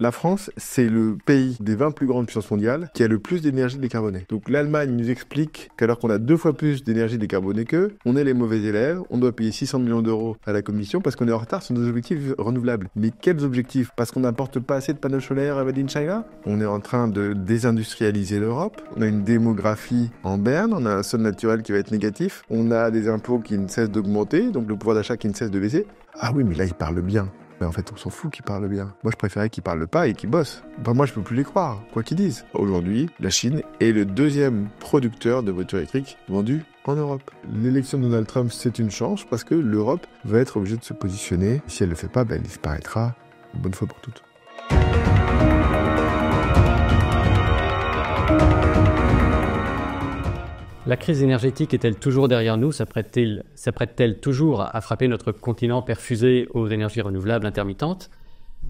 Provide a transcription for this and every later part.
La France, c'est le pays des 20 plus grandes puissances mondiales qui a le plus d'énergie décarbonée. Donc l'Allemagne nous explique qu'alors qu'on a 2 fois plus d'énergie décarbonée qu'eux, on est les mauvais élèves, on doit payer 600 millions d'euros à la Commission parce qu'on est en retard sur nos objectifs renouvelables. Mais quels objectifs? Parce qu'on n'apporte pas assez de panneaux solaires made in China? On est en train de désindustrialiser l'Europe, on a une démographie en berne, on a un sol naturel qui va être négatif, on a des impôts qui ne cessent d'augmenter, donc le pouvoir d'achat qui ne cesse de baisser. Ah oui, mais là, il parle bien. Mais en fait, on s'en fout qu'ils parlent bien. Moi, je préférais qu'ils parlent pas et qu'ils bossent. Enfin, moi, je peux plus les croire, quoi qu'ils disent. Aujourd'hui, la Chine est le 2e producteur de voitures électriques vendues en Europe. L'élection de Donald Trump, c'est une chance parce que l'Europe va être obligée de se positionner. Si elle le fait pas, elle disparaîtra une bonne fois pour toutes. La crise énergétique est-elle toujours derrière nous? S'apprête-t-elle toujours à frapper notre continent perfusé aux énergies renouvelables intermittentes?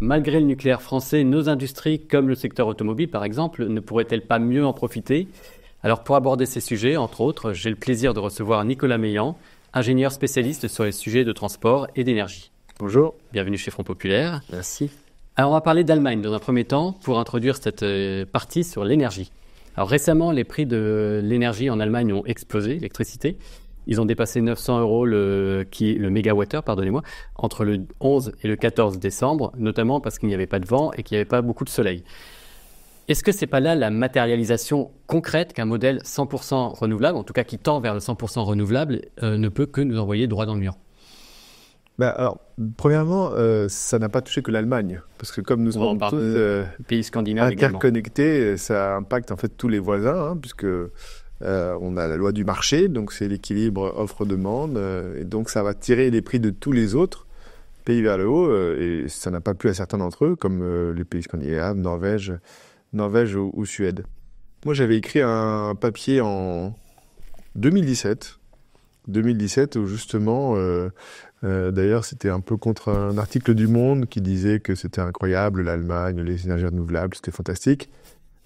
Malgré le nucléaire français, nos industries, comme le secteur automobile par exemple, ne pourraient-elles pas mieux en profiter? Alors pour aborder ces sujets, entre autres, j'ai le plaisir de recevoir Nicolas Meillan, ingénieur spécialiste sur les sujets de transport et d'énergie. Bonjour. Bienvenue chez Front Populaire. Merci. Alors on va parler d'Allemagne dans un premier temps pour introduire cette partie sur l'énergie. Alors récemment, les prix de l'énergie en Allemagne ont explosé, l'électricité. Ils ont dépassé 900 € le mégawattheure, pardonnez-moi, entre le 11 et le 14 décembre, notamment parce qu'il n'y avait pas de vent et qu'il n'y avait pas beaucoup de soleil. Est-ce que c'est pas là la matérialisation concrète qu'un modèle 100% renouvelable, en tout cas qui tend vers le 100% renouvelable, ne peut que nous envoyer droit dans le mur? Alors, premièrement, ça n'a pas touché que l'Allemagne, parce que comme nous sommes tous pays scandinaves interconnectés, ça impacte en fait tous les voisins, puisque on a la loi du marché, donc c'est l'équilibre offre-demande, et donc ça va tirer les prix de tous les autres pays vers le haut, et ça n'a pas plu à certains d'entre eux, comme les pays scandinaves, Norvège ou Suède. Moi, j'avais écrit un papier en 2017 où justement... d'ailleurs, c'était un peu contre un article du Monde qui disait que c'était incroyable, l'Allemagne, les énergies renouvelables, c'était fantastique.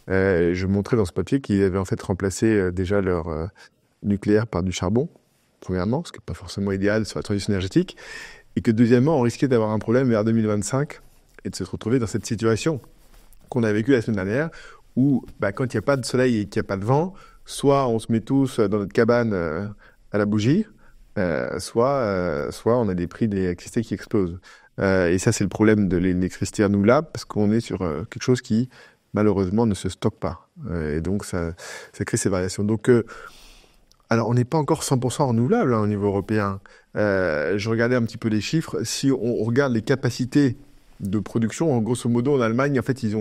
Je montrais dans ce papier qu'ils avaient en fait remplacé déjà leur nucléaire par du charbon, premièrement, ce qui n'est pas forcément idéal sur la transition énergétique, et que deuxièmement, on risquait d'avoir un problème vers 2025 et de se retrouver dans cette situation qu'on a vécue la semaine dernière, où quand il n'y a pas de soleil et qu'il n'y a pas de vent, soit on se met tous dans notre cabane à la bougie, soit on a des prix d'électricité qui explosent. Et ça, c'est le problème de l'électricité renouvelable, parce qu'on est sur quelque chose qui, malheureusement, ne se stocke pas. Et donc, ça crée ces variations. Donc, alors, on n'est pas encore 100% renouvelable au niveau européen. Je regardais un petit peu les chiffres. Si on regarde les capacités de production, en grosso modo, en Allemagne, en fait, ils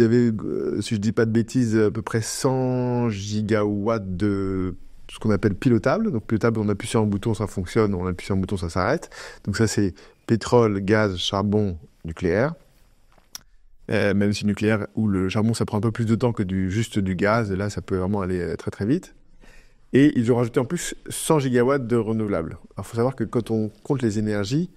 avaient, si je ne dis pas de bêtises, à peu près 100 gigawatts de ce qu'on appelle pilotable. Donc pilotable, on appuie sur un bouton, ça fonctionne, on appuie sur un bouton, ça s'arrête. Donc ça, c'est pétrole, gaz, charbon, nucléaire. Même si nucléaire ou le charbon, ça prend un peu plus de temps que juste du gaz. Et là, ça peut vraiment aller très très vite. Et ils ont rajouté en plus 100 gigawatts de renouvelables. Alors il faut savoir que quand on compte les énergies,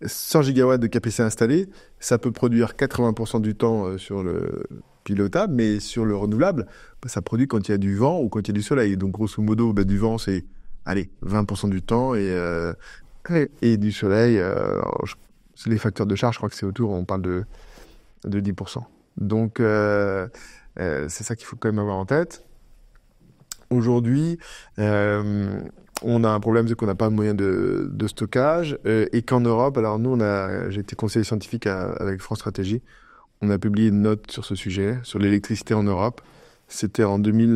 100 gigawatts de capacité installée, ça peut produire 80% du temps sur le pilotable, mais sur le renouvelable, ça produit quand il y a du vent ou quand il y a du soleil. Donc grosso modo, du vent, c'est 20% du temps et du soleil, c'est les facteurs de charge, je crois que c'est autour, on parle de 10%. Donc c'est ça qu'il faut quand même avoir en tête. Aujourd'hui, on a un problème, c'est qu'on n'a pas de moyen de stockage et qu'en Europe, alors nous, j'ai été conseiller scientifique avec France Stratégie, on a publié une note sur ce sujet, sur l'électricité en Europe. C'était en début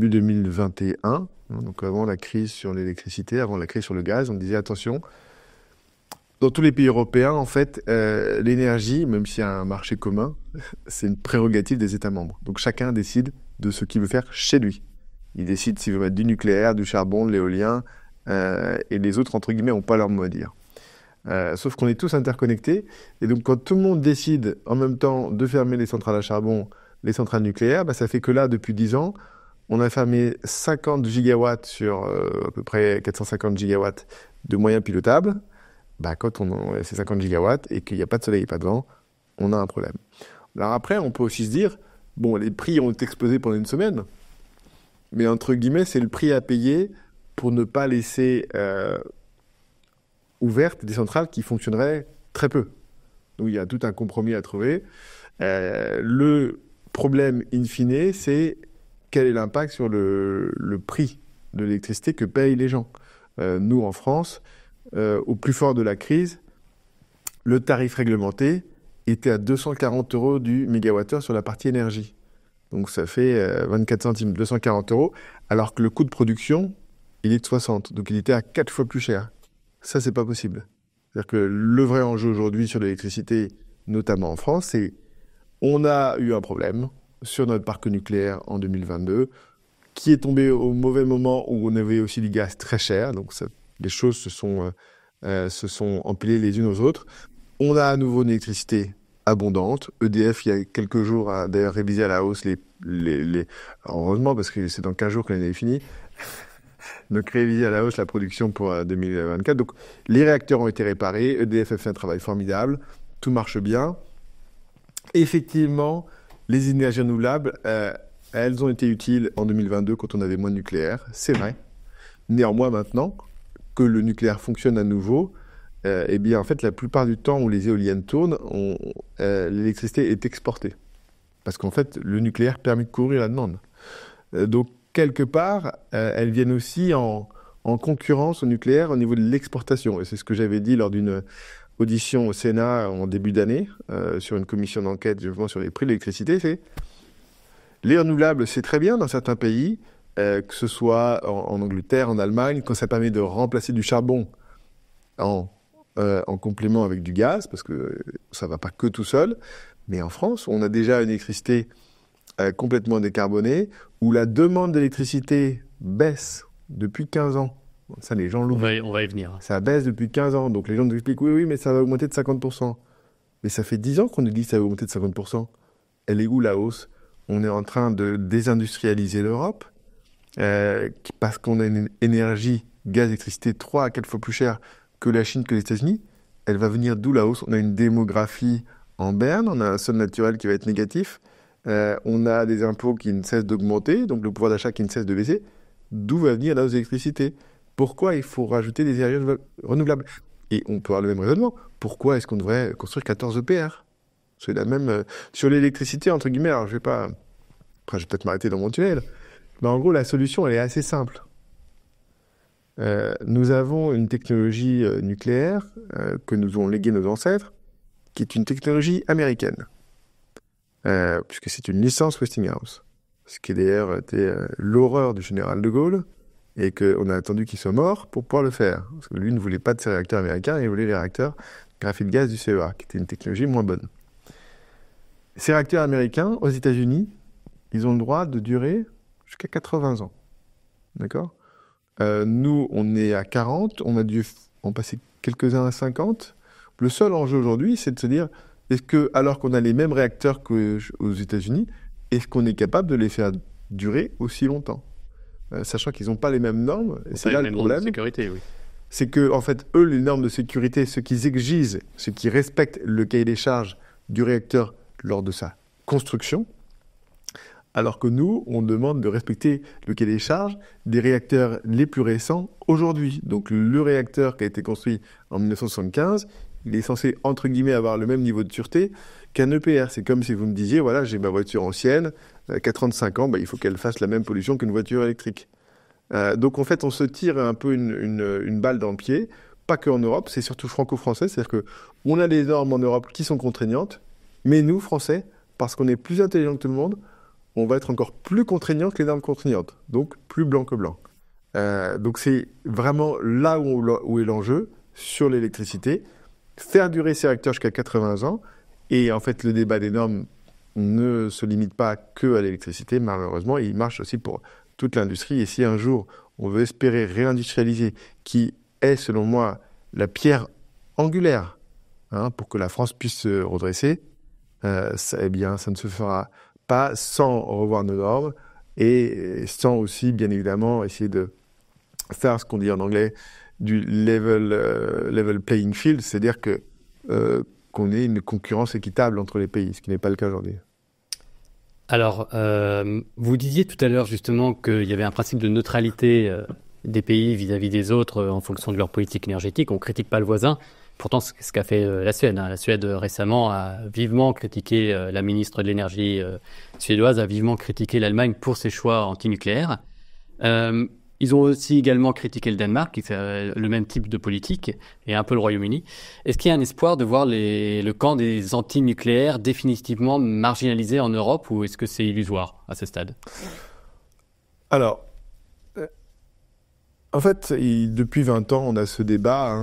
2021, donc avant la crise sur l'électricité, avant la crise sur le gaz. On disait attention, dans tous les pays européens, en fait, l'énergie, même s'il y a un marché commun, c'est une prérogative des États membres. Donc chacun décide de ce qu'il veut faire chez lui. Il décide s'il veut mettre du nucléaire, du charbon, de l'éolien, et les autres, entre guillemets, n'ont pas leur mot à dire. Sauf qu'on est tous interconnectés, et donc quand tout le monde décide en même temps de fermer les centrales à charbon, les centrales nucléaires, ça fait que là, depuis 10 ans, on a fermé 50 gigawatts sur à peu près 450 gigawatts de moyens pilotables. Quand on a ces 50 gigawatts et qu'il n'y a pas de soleil et pas de vent, on a un problème. Alors après, on peut aussi se dire, les prix ont été explosés pendant une semaine, mais entre guillemets, c'est le prix à payer pour ne pas laisser ouvertes des centrales qui fonctionneraient très peu. Donc il y a tout un compromis à trouver. Le problème in fine, c'est quel est l'impact sur le prix de l'électricité que payent les gens. Nous, en France, au plus fort de la crise, le tarif réglementé était à 240 € du mégawattheure sur la partie énergie. Donc ça fait 24 centimes, 240 €, alors que le coût de production, il est de 60. Donc il était à 4 fois plus cher. Ça, c'est pas possible. C'est-à-dire que le vrai enjeu aujourd'hui sur l'électricité, notamment en France, c'est on a eu un problème sur notre parc nucléaire en 2022, qui est tombé au mauvais moment où on avait aussi du gaz très cher. Donc les choses se sont empilées les unes aux autres. On a à nouveau une électricité abondante. EDF, il y a quelques jours, a d'ailleurs révisé à la hausse heureusement, parce que c'est dans 15 jours que l'année est finie, donc réviser à la hausse la production pour 2024. Donc les réacteurs ont été réparés, EDF a fait un travail formidable, tout marche bien. Effectivement, les énergies renouvelables, elles ont été utiles en 2022 quand on avait moins de nucléaire, c'est vrai. Néanmoins, maintenant que le nucléaire fonctionne à nouveau, eh bien, en fait, la plupart du temps où les éoliennes tournent, l'électricité est exportée. Parce qu'en fait, le nucléaire permet de couvrir la demande. Donc, quelque part, elles viennent aussi en concurrence au nucléaire au niveau de l'exportation. Et c'est ce que j'avais dit lors d'une audition au Sénat en début d'année, sur une commission d'enquête justement sur les prix de l'électricité. C'est les renouvelables, c'est très bien dans certains pays, que ce soit en Angleterre, en Allemagne, quand ça permet de remplacer du charbon en complément avec du gaz, parce que ça ne va pas que tout seul. Mais en France, on a déjà une électricité complètement décarbonée, où la demande d'électricité baisse depuis 15 ans. Ça, les gens l'oublient. On va y venir. Ça baisse depuis 15 ans. Donc les gens nous expliquent, oui, mais ça va augmenter de 50%. Mais ça fait 10 ans qu'on nous dit que ça va augmenter de 50%. Elle est où la hausse? On est en train de désindustrialiser l'Europe, parce qu'on a une énergie, gaz, électricité 3 à 4 fois plus chère que la Chine, que les États-Unis. Elle va venir d'où la hausse? On a une démographie en berne, on a un sol naturel qui va être négatif, on a des impôts qui ne cessent d'augmenter, donc le pouvoir d'achat qui ne cesse de baisser. D'où va venir la hausse de l'électricité? Pourquoi il faut rajouter des énergies renouvelables? Et on peut avoir le même raisonnement. Pourquoi est-ce qu'on devrait construire 14 EPR? C'est la même... sur l'électricité, entre guillemets, alors je vais peut-être m'arrêter dans mon tunnel, mais en gros, la solution, elle est assez simple. Nous avons une technologie nucléaire que nous ont léguée nos ancêtres, qui est une technologie américaine, puisque c'est une licence Westinghouse, ce qui d'ailleurs était l'horreur du général de Gaulle, et qu'on a attendu qu'il soit mort pour pouvoir le faire. Parce que lui ne voulait pas de ces réacteurs américains, il voulait les réacteurs graphite gaz du CEA, qui était une technologie moins bonne. Ces réacteurs américains, aux États-Unis, ils ont le droit de durer jusqu'à 80 ans. D'accord ? Nous, on est à 40, on a dû en passer quelques-uns à 50. Le seul enjeu aujourd'hui, c'est de se dire, est-ce que, alors qu'on a les mêmes réacteurs qu'aux États-Unis, est-ce qu'on est capable de les faire durer aussi longtemps? Sachant qu'ils n'ont pas les mêmes normes, et c'est là le problème. Sécurité, oui. C'est que, en fait, eux, les normes de sécurité, ce qu'ils exigent, ce qui respectent le cahier des charges du réacteur lors de sa construction, alors que nous, on demande de respecter le cahier des charges des réacteurs les plus récents aujourd'hui. Donc le réacteur qui a été construit en 1975, il est censé, entre guillemets, avoir le même niveau de sûreté qu'un EPR. C'est comme si vous me disiez, voilà, j'ai ma voiture ancienne, qui a 35 ans, il faut qu'elle fasse la même pollution qu'une voiture électrique. Donc en fait, on se tire un peu une balle dans le pied, pas qu'en Europe, c'est surtout franco-français, c'est-à-dire qu'on a des normes en Europe qui sont contraignantes, mais nous, Français, parce qu'on est plus intelligents que tout le monde, on va être encore plus contraignant que les normes contraignantes, donc plus blanc que blanc. Donc c'est vraiment là où est l'enjeu sur l'électricité, faire durer ces réacteurs jusqu'à 80 ans, et en fait le débat des normes ne se limite pas que à l'électricité, malheureusement, il marche aussi pour toute l'industrie, et si un jour on veut espérer réindustrialiser, qui est selon moi la pierre angulaire pour que la France puisse se redresser, eh bien ça ne se fera pas sans revoir nos normes et sans aussi, bien évidemment, essayer de faire ce qu'on dit en anglais du level playing field, c'est-à-dire qu'on ait une concurrence équitable entre les pays, ce qui n'est pas le cas aujourd'hui. Alors, vous disiez tout à l'heure justement qu'il y avait un principe de neutralité des pays vis-à-vis des autres en fonction de leur politique énergétique. On ne critique pas le voisin, pourtant ce qu'a fait la Suède. La Suède récemment a vivement critiqué, la ministre de l'énergie suédoise a vivement critiqué l'Allemagne pour ses choix antinucléaires. Ils ont aussi également critiqué le Danemark, qui fait le même type de politique, et un peu le Royaume-Uni. Est-ce qu'il y a un espoir de voir le camp des antinucléaires définitivement marginalisé en Europe, ou est-ce que c'est illusoire à ce stade? Alors, en fait, depuis 20 ans, on a ce débat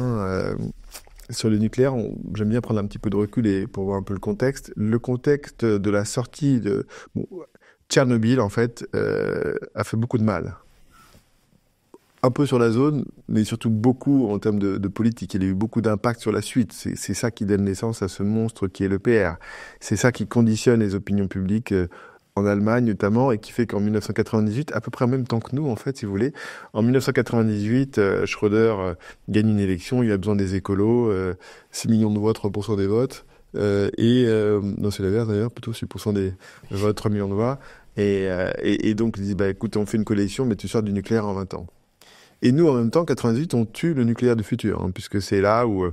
sur le nucléaire. J'aime bien prendre un petit peu de recul pour voir un peu le contexte. Le contexte de la sortie de Tchernobyl, en fait, a fait beaucoup de mal. Un peu sur la zone, mais surtout beaucoup en termes de politique. Il y a eu beaucoup d'impact sur la suite. C'est ça qui donne naissance à ce monstre qui est le PR. C'est ça qui conditionne les opinions publiques en Allemagne notamment, et qui fait qu'en 1998, à peu près en même temps que nous, en fait, si vous voulez, en 1998, Schröder gagne une élection, il a besoin des écolos, 6 millions de voix, 3% des votes, non, c'est l'inverse d'ailleurs, plutôt 6% des votes, 3 millions de voix, et donc il dit, écoute, on fait une coalition, mais tu sors du nucléaire en 20 ans. Et nous, en même temps, en 98, on tue le nucléaire du futur, puisque c'est là où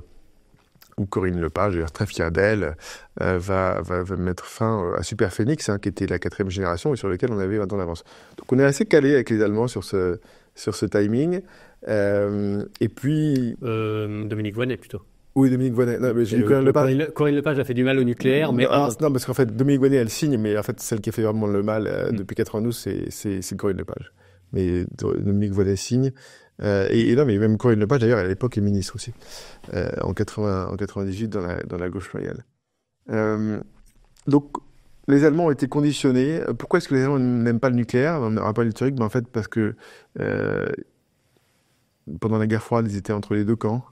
Corinne Lepage, d'ailleurs très fière d'elle, va mettre fin à Superphénix, qui était la 4e génération et sur lequel on avait 20 ans d'avance. Donc on est assez calé avec les Allemands sur ce timing. Et puis... Dominique Voynet plutôt. Oui, Dominique Voynet. Non, mais j'ai eu Corinne Lepage a fait du mal au nucléaire, mais... Non, parce qu'en fait, Dominique Voynet, elle signe, mais en fait, celle qui a fait vraiment le mal depuis 92, c'est Corinne Lepage. Mais Dominique Voynet signe. Et non, mais même Corinne Lepage, d'ailleurs, à l'époque, est ministre aussi, en 98 dans la gauche loyale. Donc, les Allemands ont été conditionnés. Pourquoi est-ce que les Allemands n'aiment pas le nucléaire? On n'aura pas l'historique, mais en fait, parce que pendant la guerre froide, ils étaient entre les deux camps.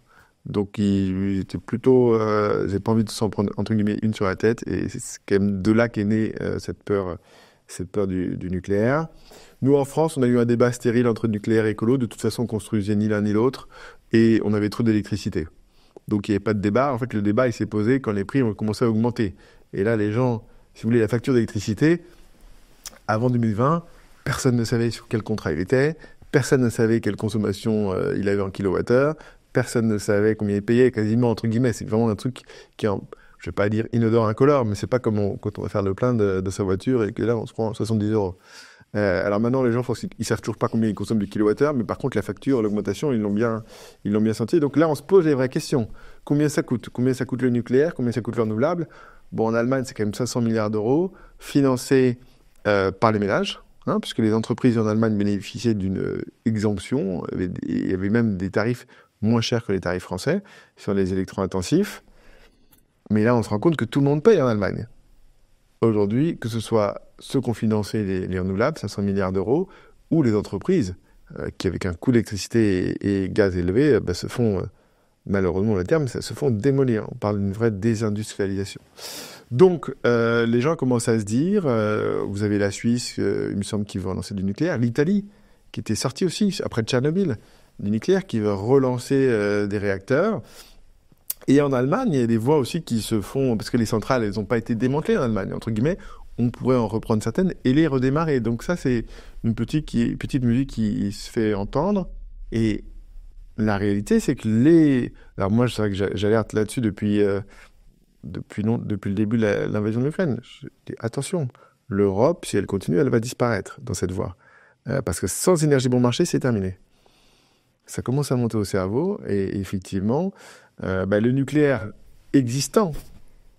Donc, ils étaient plutôt... ils n'avaient pas envie de s'en prendre, entre guillemets, une sur la tête. Et c'est quand même de là qu'est née cette peur du nucléaire. Nous, en France, on a eu un débat stérile entre nucléaire et écolo. De toute façon, on construisait ni l'un ni l'autre. Et on avait trop d'électricité. Donc, il n'y avait pas de débat. En fait, le débat, il s'est posé quand les prix ont commencé à augmenter. Et là, les gens, si vous voulez, la facture d'électricité, avant 2020, personne ne savait sur quel contrat il était. Personne ne savait quelle consommation il avait en kilowattheure. Personne ne savait combien il payait, quasiment, entre guillemets. C'est vraiment un truc qui est, je ne vais pas dire inodore, incolore, mais c'est pas comme quand on va faire le plein de sa voiture et que là, on se prend 70 €. Alors maintenant, les gens, ils savent toujours pas combien ils consomment du kilowattheure, mais par contre, la facture, l'augmentation, ils l'ont bien senti. Donc là, on se pose les vraies questions. Combien ça coûte? Combien ça coûte le nucléaire? Combien ça coûte le renouvelable? Bon, en Allemagne, c'est quand même 500 milliards d'euros, financés par les ménages, puisque les entreprises en Allemagne bénéficiaient d'une exemption. Il y avait même des tarifs moins chers que les tarifs français sur les électro-intensifs. Mais là, on se rend compte que tout le monde paye en Allemagne. Aujourd'hui, que ce soit ceux qui ont financé les renouvelables, 500 milliards d'euros, ou les entreprises qui, avec un coût d'électricité et gaz élevé, se font, malheureusement le terme, se font démolir. On parle d'une vraie désindustrialisation. Donc, les gens commencent à se dire, vous avez la Suisse, il me semble, qui veut relancer du nucléaire, l'Italie, qui était sortie aussi, après Tchernobyl, du nucléaire, qui veut relancer des réacteurs. Et en Allemagne, il y a des voix aussi qui se font, parce que les centrales, elles n'ont pas été démantelées en Allemagne, entre guillemets, on pourrait en reprendre certaines et les redémarrer. Donc ça, c'est une petite musique qui se fait entendre. Et la réalité, c'est que alors moi, c'est vrai que j'alerte là-dessus depuis le début de l'invasion de l'Ukraine. Attention, l'Europe, si elle continue, elle va disparaître dans cette voie. Parce que sans énergie bon marché, c'est terminé. Ça commence à monter au cerveau et effectivement, le nucléaire existant,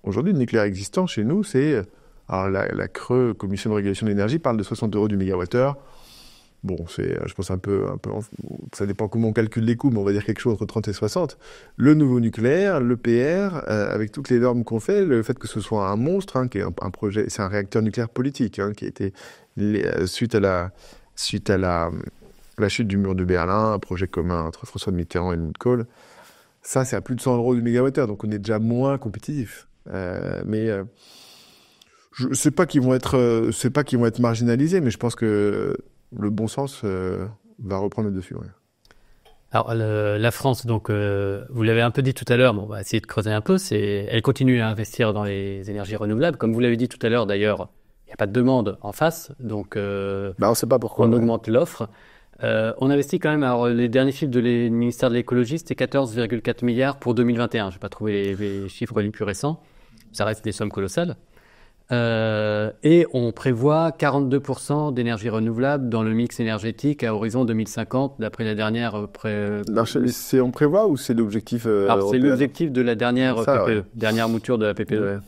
aujourd'hui, le nucléaire existant chez nous, c'est... Alors la CRE, Commission de régulation de l'énergie, parle de 60 € du mégawattheure. Bon, c'est, je pense, un peu, ça dépend comment on calcule les coûts, mais on va dire quelque chose entre 30 et 60. Le nouveau nucléaire, l'EPR, avec toutes les normes qu'on fait, le fait que ce soit un monstre, qui est un projet, c'est un réacteur nucléaire politique, qui a été, suite à la chute du mur de Berlin, un projet commun entre François Mitterrand et Helmut Kohl. Ça, c'est à plus de 100 € du mégawattheure, donc on est déjà moins compétitif. Je sais pas qu'ils vont être marginalisés, mais je pense que le bon sens va reprendre le dessus. Ouais. Alors la France, donc vous l'avez un peu dit tout à l'heure, mais on va essayer de creuser un peu. Elle continue à investir dans les énergies renouvelables, comme vous l'avez dit tout à l'heure. D'ailleurs, il n'y a pas de demande en face, donc on sait pas pourquoi, on augmente l'offre. On investit quand même, alors les derniers chiffres du ministère de l'écologie, c'était 14,4 milliards pour 2021. Je n'ai pas trouvé les chiffres les plus récents. Ça reste des sommes colossales. Et on prévoit 42% d'énergie renouvelable dans le mix énergétique à horizon 2050, d'après la dernière... On prévoit ou c'est l'objectif Alors, c'est européen? l'objectif de la dernière Ça, PPE, ouais. dernière mouture de la PPE, Ouais.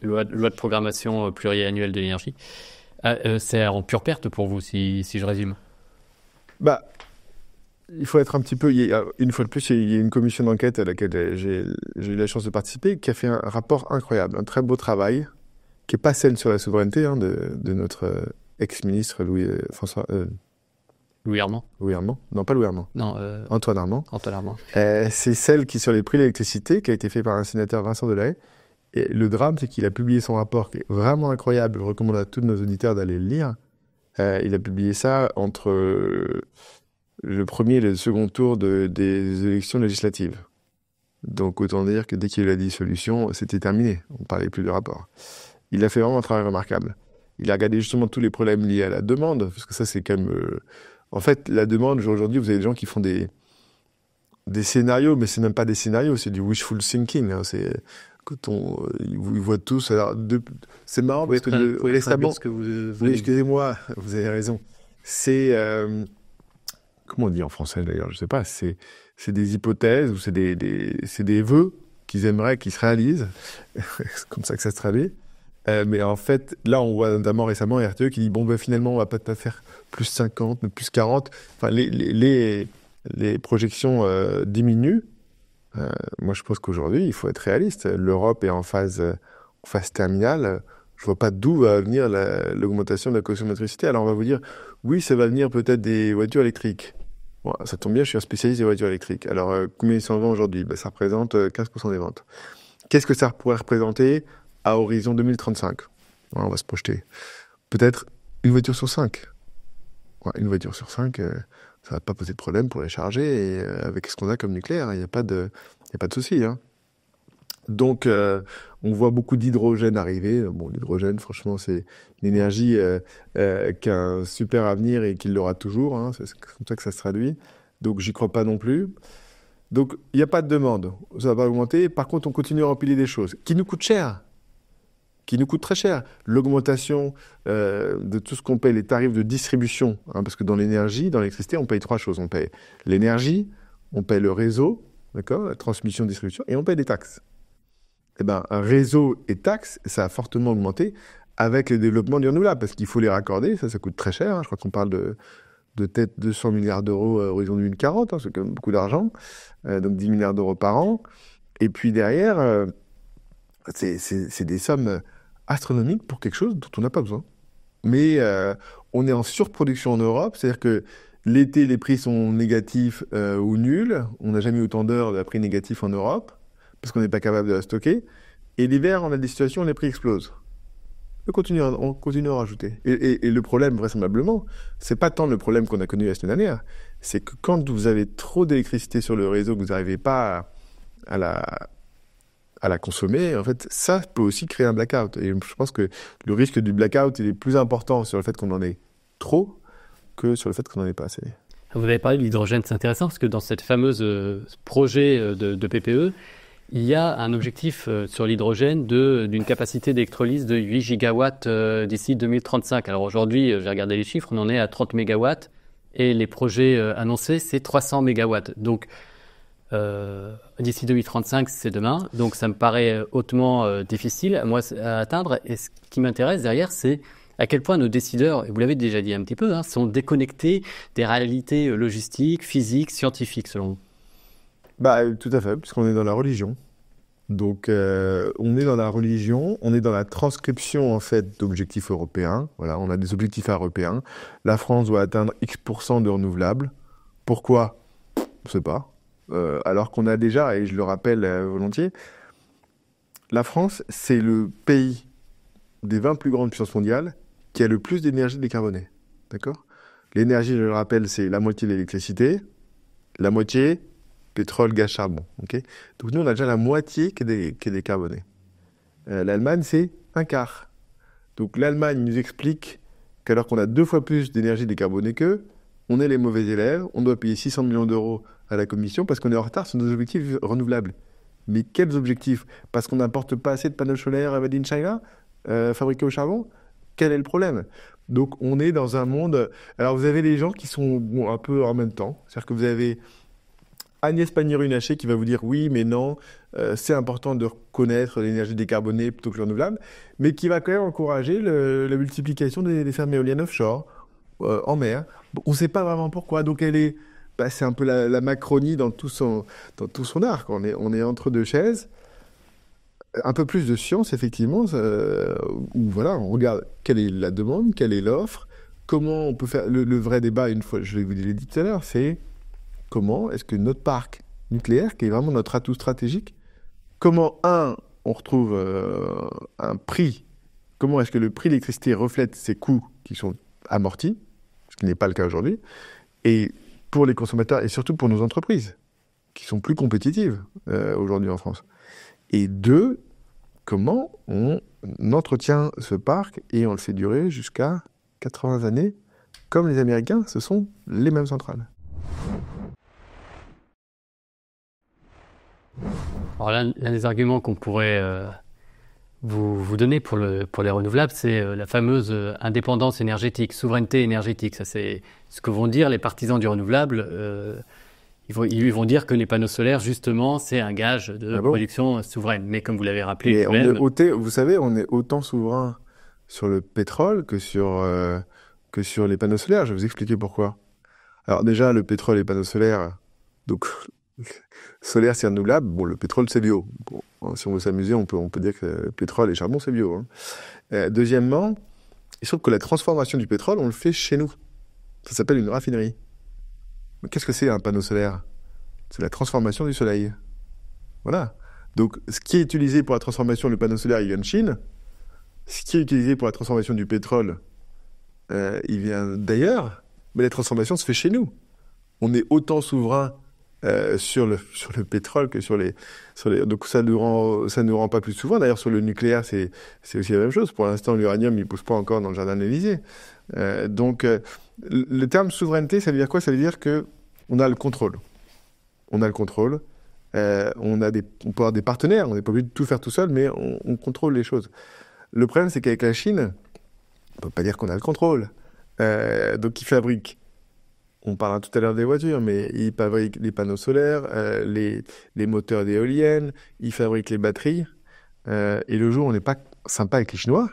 loi de programmation pluriannuelle de l'énergie. C'est en pure perte pour vous, si je résume. Bah, il faut être un petit peu... Une fois de plus, il y a une commission d'enquête à laquelle j'ai eu la chance de participer, qui a fait un rapport incroyable, un très beau travail, qui n'est pas celle sur la souveraineté de notre ex-ministre François... Louis Armand? Louis Armand. Non, pas Louis Armand. Non, Antoine Armand. Antoine Armand. C'est celle qui est sur les prix de l'électricité, qui a été fait par un sénateur, Vincent Delahaye. Et le drame, c'est qu'il a publié son rapport, qui est vraiment incroyable. Je recommande à tous nos auditeurs d'aller le lire. Il a publié ça entre le premier et le second tour des élections législatives. Donc autant dire que dès qu'il y a eu la dissolution, c'était terminé. On ne parlait plus de rapport. Il a fait vraiment un travail remarquable. Il a regardé justement tous les problèmes liés à la demande, parce que ça, c'est quand même... En fait, la demande, aujourd'hui, vous avez des gens qui font des scénarios, mais c'est même pas des scénarios, c'est du wishful thinking. Hein. C'est quand ils voient tous. Alors, c'est marrant parce que récemment, ce que vous oui, excusez-moi, vous avez raison. C'est comment on dit en français d'ailleurs, je sais pas. C'est des hypothèses ou c'est des vœux qu'ils aimeraient qu'ils se réalisent. C'est comme ça que ça se traduit. Mais en fait, là, on voit notamment récemment RTE qui dit bon, ben, finalement, on va pas faire plus 50, mais plus 40. Enfin, les projections diminuent. Moi, je pense qu'aujourd'hui, il faut être réaliste. L'Europe est en phase terminale. Je vois pas d'où va venir l'augmentation de la consommation d'électricité. Alors, on va vous dire, oui, ça va venir peut-être des voitures électriques. Bon, ça tombe bien, je suis un spécialiste des voitures électriques. Alors, combien ils s'en vendent aujourd'hui? Ben, ça représente 15% des ventes. Qu'est-ce que ça pourrait représenter à horizon 2035? Voilà, on va se projeter. Peut-être une voiture sur 5. Ouais, une voiture sur 5, ça va pas poser de problème pour les charger. Et avec ce qu'on a comme nucléaire, il n'y a pas de souci. Hein. Donc, on voit beaucoup d'hydrogène arriver. Bon, l'hydrogène, franchement, c'est une énergie qui a un super avenir et qui l'aura toujours. Hein. C'est comme ça que ça se traduit. Donc, j'y crois pas non plus. Donc, il n'y a pas de demande. Ça va pas augmenter. Par contre, on continue à empiler des choses qui nous coûtent cher. Qui nous coûte très cher. L'augmentation de tout ce qu'on paye, les tarifs de distribution, hein, parce que dans l'énergie, dans l'électricité, on paye 3 choses. On paye l'énergie, on paye le réseau, d'accord, la transmission, distribution, et on paye des taxes. Eh ben, un réseau et taxes, ça a fortement augmenté avec le développement du renouvelable, parce qu'il faut les raccorder, ça coûte très cher. Hein. Je crois qu'on parle de peut-être 200 milliards d'euros à horizon 2040, hein, c'est quand même beaucoup d'argent, donc 10 milliards d'euros par an. Et puis derrière... C'est des sommes astronomiques pour quelque chose dont on n'a pas besoin. Mais on est en surproduction en Europe, c'est-à-dire que l'été, les prix sont négatifs ou nuls. On n'a jamais eu autant d'heures de prix négatifs en Europe, parce qu'on n'est pas capable de la stocker. Et l'hiver, on a des situations où les prix explosent. On continue à rajouter. Et le problème, vraisemblablement, c'est pas tant le problème qu'on a connu la semaine dernière, c'est que quand vous avez trop d'électricité sur le réseau, que vous n'arrivez pas à la consommer, en fait, ça peut aussi créer un blackout. Et je pense que le risque du blackout, il est plus important sur le fait qu'on en ait trop que sur le fait qu'on n'en ait pas assez. Vous avez parlé de l'hydrogène, c'est intéressant parce que dans cette fameuse projet de PPE, il y a un objectif sur l'hydrogène d'une capacité d'électrolyse de 8 gigawatts d'ici 2035. Alors aujourd'hui, j'ai regardé les chiffres, on en est à 30 mégawatts et les projets annoncés, c'est 300 mégawatts. Donc, d'ici 2035, c'est demain. Donc, ça me paraît hautement difficile à atteindre. Et ce qui m'intéresse derrière, c'est à quel point nos décideurs, et vous l'avez déjà dit un petit peu, sont déconnectés des réalités logistiques, physiques, scientifiques, selon vous. Bah, tout à fait, puisqu'on est dans la religion. Donc, on est dans la religion, on est dans la transcription, en fait, d'objectifs européens. Voilà, on a des objectifs européens. La France doit atteindre X% de renouvelables. Pourquoi? On ne sait pas. Alors qu'on a déjà, et je le rappelle volontiers, la France, c'est le pays des 20 plus grandes puissances mondiales qui a le plus d'énergie décarbonée. D'accord? L'énergie, je le rappelle, c'est la moitié de l'électricité, la moitié pétrole, gaz, charbon. Okay? Donc nous, on a déjà la moitié qui est décarbonée. L'Allemagne, c'est un quart. Donc l'Allemagne nous explique qu'alors qu'on a 2 fois plus d'énergie décarbonée qu'eux, on est les mauvais élèves, on doit payer 600 millions d'euros à la Commission parce qu'on est en retard sur nos objectifs renouvelables. Mais quels objectifs? Parce qu'on n'importe pas assez de panneaux solaires made in China, fabriqués au charbon? Quel est le problème? Donc on est dans un monde... Alors vous avez les gens qui sont un peu en même temps. C'est-à-dire que vous avez Agnès Pannier-Runacher qui va vous dire oui, mais non, c'est important de reconnaître l'énergie décarbonée plutôt que le renouvelable, mais qui va quand même encourager la multiplication des fermes éoliennes offshore, en mer. Bon, on ne sait pas vraiment pourquoi. Donc c'est un peu la Macronie dans tout son arc. On est entre deux chaises. Un peu plus de science, effectivement, où voilà, on regarde quelle est la demande, quelle est l'offre, comment on peut faire... Le vrai débat, une fois, je vous l'ai dit tout à l'heure, c'est comment est-ce que notre parc nucléaire, qui est vraiment notre atout stratégique, comment, on retrouve un prix, comment est-ce que le prix de l'électricité reflète ces coûts qui sont amortis, ce qui n'est pas le cas aujourd'hui, et pour les consommateurs, et surtout pour nos entreprises, qui sont plus compétitives aujourd'hui en France. Et 2, comment on entretient ce parc et on le fait durer jusqu'à 80 années, comme les Américains, ce sont les mêmes centrales. Alors l'un des arguments qu'on pourrait vous donner pour les renouvelables, c'est la fameuse indépendance énergétique, souveraineté énergétique. Ça, c'est ce que vont dire les partisans du renouvelable. Ils vont dire que les panneaux solaires, justement, c'est un gage de production souveraine. Mais comme vous l'avez rappelé vous savez, on est autant souverain sur le pétrole que sur les panneaux solaires. Je vais vous expliquer pourquoi. Alors déjà, le pétrole et les panneaux solaires, donc solaire c'est renouvelable. Bon, le pétrole c'est bio. Bon, si on veut s'amuser, on peut dire que le pétrole et le charbon c'est bio. Deuxièmement, il se trouve que la transformation du pétrole, on le fait chez nous. Ça s'appelle une raffinerie. Mais qu'est-ce que c'est un panneau solaire? C'est la transformation du soleil. Voilà. Donc, ce qui est utilisé pour la transformation du panneau solaire, il vient de Chine. Ce qui est utilisé pour la transformation du pétrole, il vient d'ailleurs. Mais la transformation se fait chez nous. On est autant souverain sur le pétrole que sur les... Donc, ça nous rend pas plus souverain. D'ailleurs, sur le nucléaire, c'est aussi la même chose. Pour l'instant, l'uranium, il ne pousse pas encore dans le jardin de l'Élysée. Donc, le terme souveraineté, ça veut dire quoi? Ça veut dire qu'on a le contrôle. On a le contrôle. On peut avoir des partenaires. On n'est pas obligé de tout faire tout seul, mais on contrôle les choses. Le problème, c'est qu'avec la Chine, on ne peut pas dire qu'on a le contrôle. Donc, ils fabriquent. On parlera tout à l'heure des voitures, mais ils fabriquent les panneaux solaires, les moteurs d'éoliennes, ils fabriquent les batteries. Et le jour où on n'est pas sympa avec les Chinois,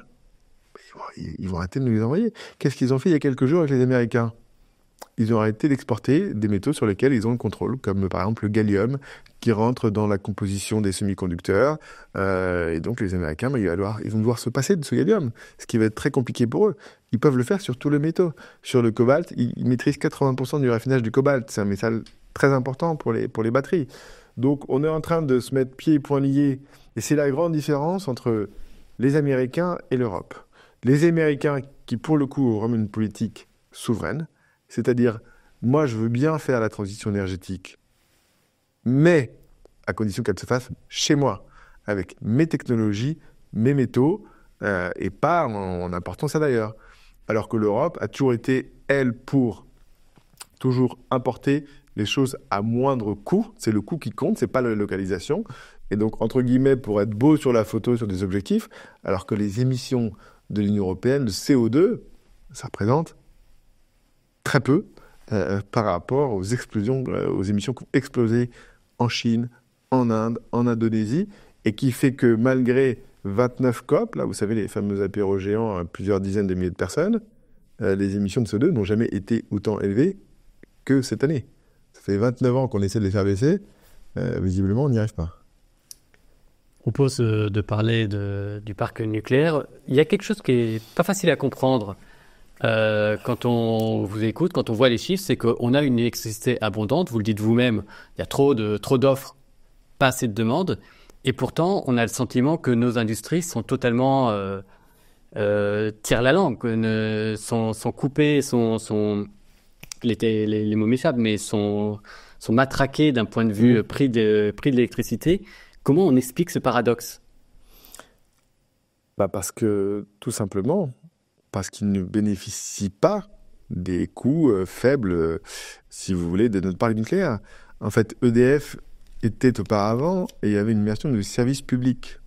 ils vont arrêter de nous les envoyer. Qu'est-ce qu'ils ont fait il y a quelques jours avec les Américains? Ils ont arrêté d'exporter des métaux sur lesquels ils ont le contrôle, comme par exemple le gallium, qui rentre dans la composition des semi-conducteurs. Et donc les Américains, ils vont devoir se passer de ce gallium, ce qui va être très compliqué pour eux. Ils peuvent le faire sur tous les métaux. Sur le cobalt, ils maîtrisent 80% du raffinage du cobalt. C'est un métal très important pour les batteries. Donc on est en train de se mettre pieds et poings liés. Et c'est la grande différence entre les Américains et l'Europe. Les Américains qui, pour le coup, ont vraiment une politique souveraine, c'est-à-dire, moi, je veux bien faire la transition énergétique, mais à condition qu'elle se fasse chez moi, avec mes technologies, mes métaux, et pas en important ça d'ailleurs. Alors que l'Europe a toujours été, elle, pour toujours importer les choses à moindre coût. C'est le coût qui compte, c'est pas la localisation. Et donc, entre guillemets, pour être beau sur la photo, sur des objectifs, alors que les émissions de l'Union européenne, le CO2, ça représente très peu par rapport aux explosions, aux émissions qui ont explosé en Chine, en Inde, en Indonésie, et qui fait que malgré 29 COP, là, vous savez, les fameux apéros géants à plusieurs dizaines de milliers de personnes, les émissions de CO2 n'ont jamais été autant élevées que cette année. Ça fait 29 ans qu'on essaie de les faire baisser, visiblement on n'y arrive pas. On propose de parler du parc nucléaire. Il y a quelque chose qui n'est pas facile à comprendre quand on vous écoute, quand on voit les chiffres, c'est qu'on a une électricité abondante, vous le dites vous-même, il y a trop d'offres, pas assez de demandes, et pourtant on a le sentiment que nos industries sont totalement tirent la langue, sont coupées, les mots m'échappent, mais sont matraquées d'un point de vue prix de l'électricité. Comment on explique ce paradoxe? Parce que, tout simplement, parce qu'ils ne bénéficient pas des coûts faibles, si vous voulez, de notre parc nucléaire. En fait, EDF était auparavant, et il y avait une version de service public.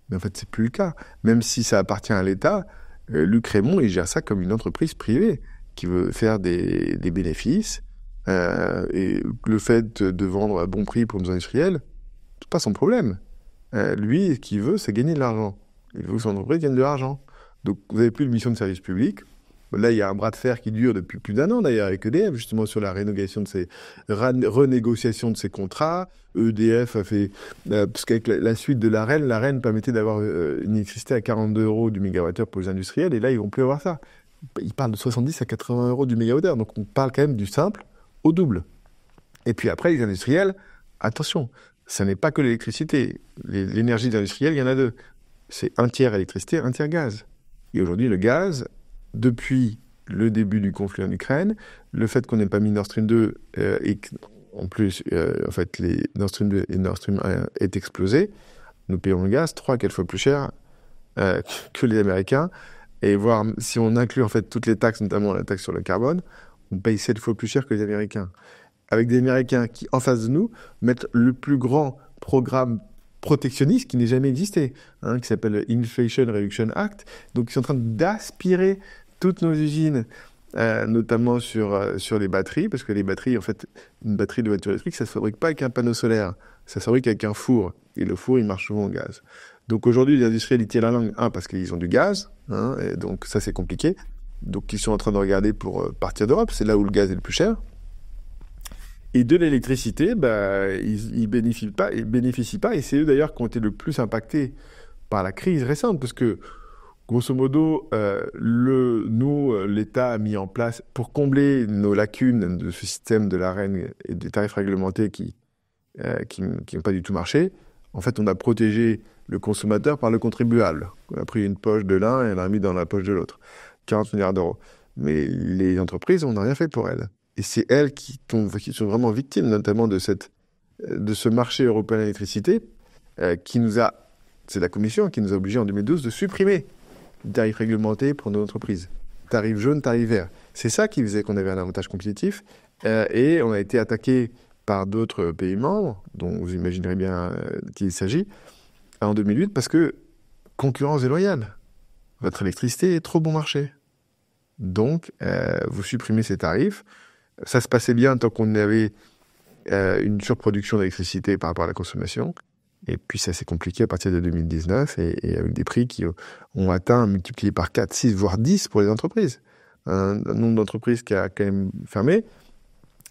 Mais en fait, c'est plus le cas. Même si ça appartient à l'État, Luc Rémont, il gère ça comme une entreprise privée qui veut faire des bénéfices. Et le fait de vendre à bon prix pour nos industriels, c'est pas son problème. Lui, ce qu'il veut, c'est gagner de l'argent. Il veut que son entreprise gagne de l'argent. Donc, vous n'avez plus de mission de service public. Là, il y a un bras de fer qui dure depuis plus d'1 an, d'ailleurs, avec EDF, justement, sur la renégociation de ses contrats. EDF a fait... parce qu'avec la suite de l'ARENH permettait d'avoir une électricité à 42 € du mégawattheure pour les industriels, et là, ils vont plus avoir ça. Ils parlent de 70 à 80 € du mégawattheure, donc on parle quand même du simple au double. Et puis après, les industriels, attention, ça n'est pas que l'électricité. L'énergie des industriels, il y en a deux. C'est un tiers électricité, un tiers gaz. Et aujourd'hui, le gaz, depuis le début du conflit en Ukraine, le fait qu'on n'ait pas mis Nord Stream 2 et qu'en plus, en fait, les Nord Stream 2 et Nord Stream 1 aient explosé, nous payons le gaz 3 à 4 fois plus cher que les Américains. Et voir si on inclut en fait toutes les taxes, notamment la taxe sur le carbone, on paye 7 fois plus cher que les Américains. Avec des Américains qui, en face de nous, mettent le plus grand programme protectionniste qui n'ait jamais existé, qui s'appelle Inflation Reduction Act. Donc, ils sont en train d'aspirer toutes nos usines, notamment sur les batteries, parce que les batteries, en fait, une batterie de voiture électrique, ça ne se fabrique pas avec un panneau solaire, ça se fabrique avec un four. Et le four, il marche souvent au gaz. Donc, aujourd'hui, les industriels, ils tirent la langue, parce qu'ils ont du gaz, et donc ça, c'est compliqué. Donc, ils sont en train de regarder pour partir d'Europe, c'est là où le gaz est le plus cher. Et de l'électricité, ils bénéficient pas, et c'est eux d'ailleurs qui ont été le plus impactés par la crise récente, parce que, grosso modo, l'État a mis en place, pour combler nos lacunes de ce système de l'ARENH et des tarifs réglementés qui n'ont pas du tout marché, en fait, on a protégé le consommateur par le contribuable. On a pris une poche de l'un et on l'a mis dans la poche de l'autre. 40 milliards d'euros. Mais les entreprises, on n'a rien fait pour elles. Et c'est elles qui sont vraiment victimes, notamment de ce marché européen de l'électricité, c'est la Commission qui nous a obligés en 2012 de supprimer les tarifs réglementés pour nos entreprises. Tarifs jaunes, tarifs verts. C'est ça qui faisait qu'on avait un avantage compétitif. Et on a été attaqué par d'autres pays membres, dont vous imaginerez bien qu'il s'agit, en 2008, parce que concurrence déloyale. Votre électricité est trop bon marché. Donc, vous supprimez ces tarifs. Ça se passait bien tant qu'on avait une surproduction d'électricité par rapport à la consommation. Et puis, ça s'est compliqué à partir de 2019 et avec des prix qui ont atteint, multiplié par 4, 6, voire 10 pour les entreprises. Un nombre d'entreprises qui a quand même fermé.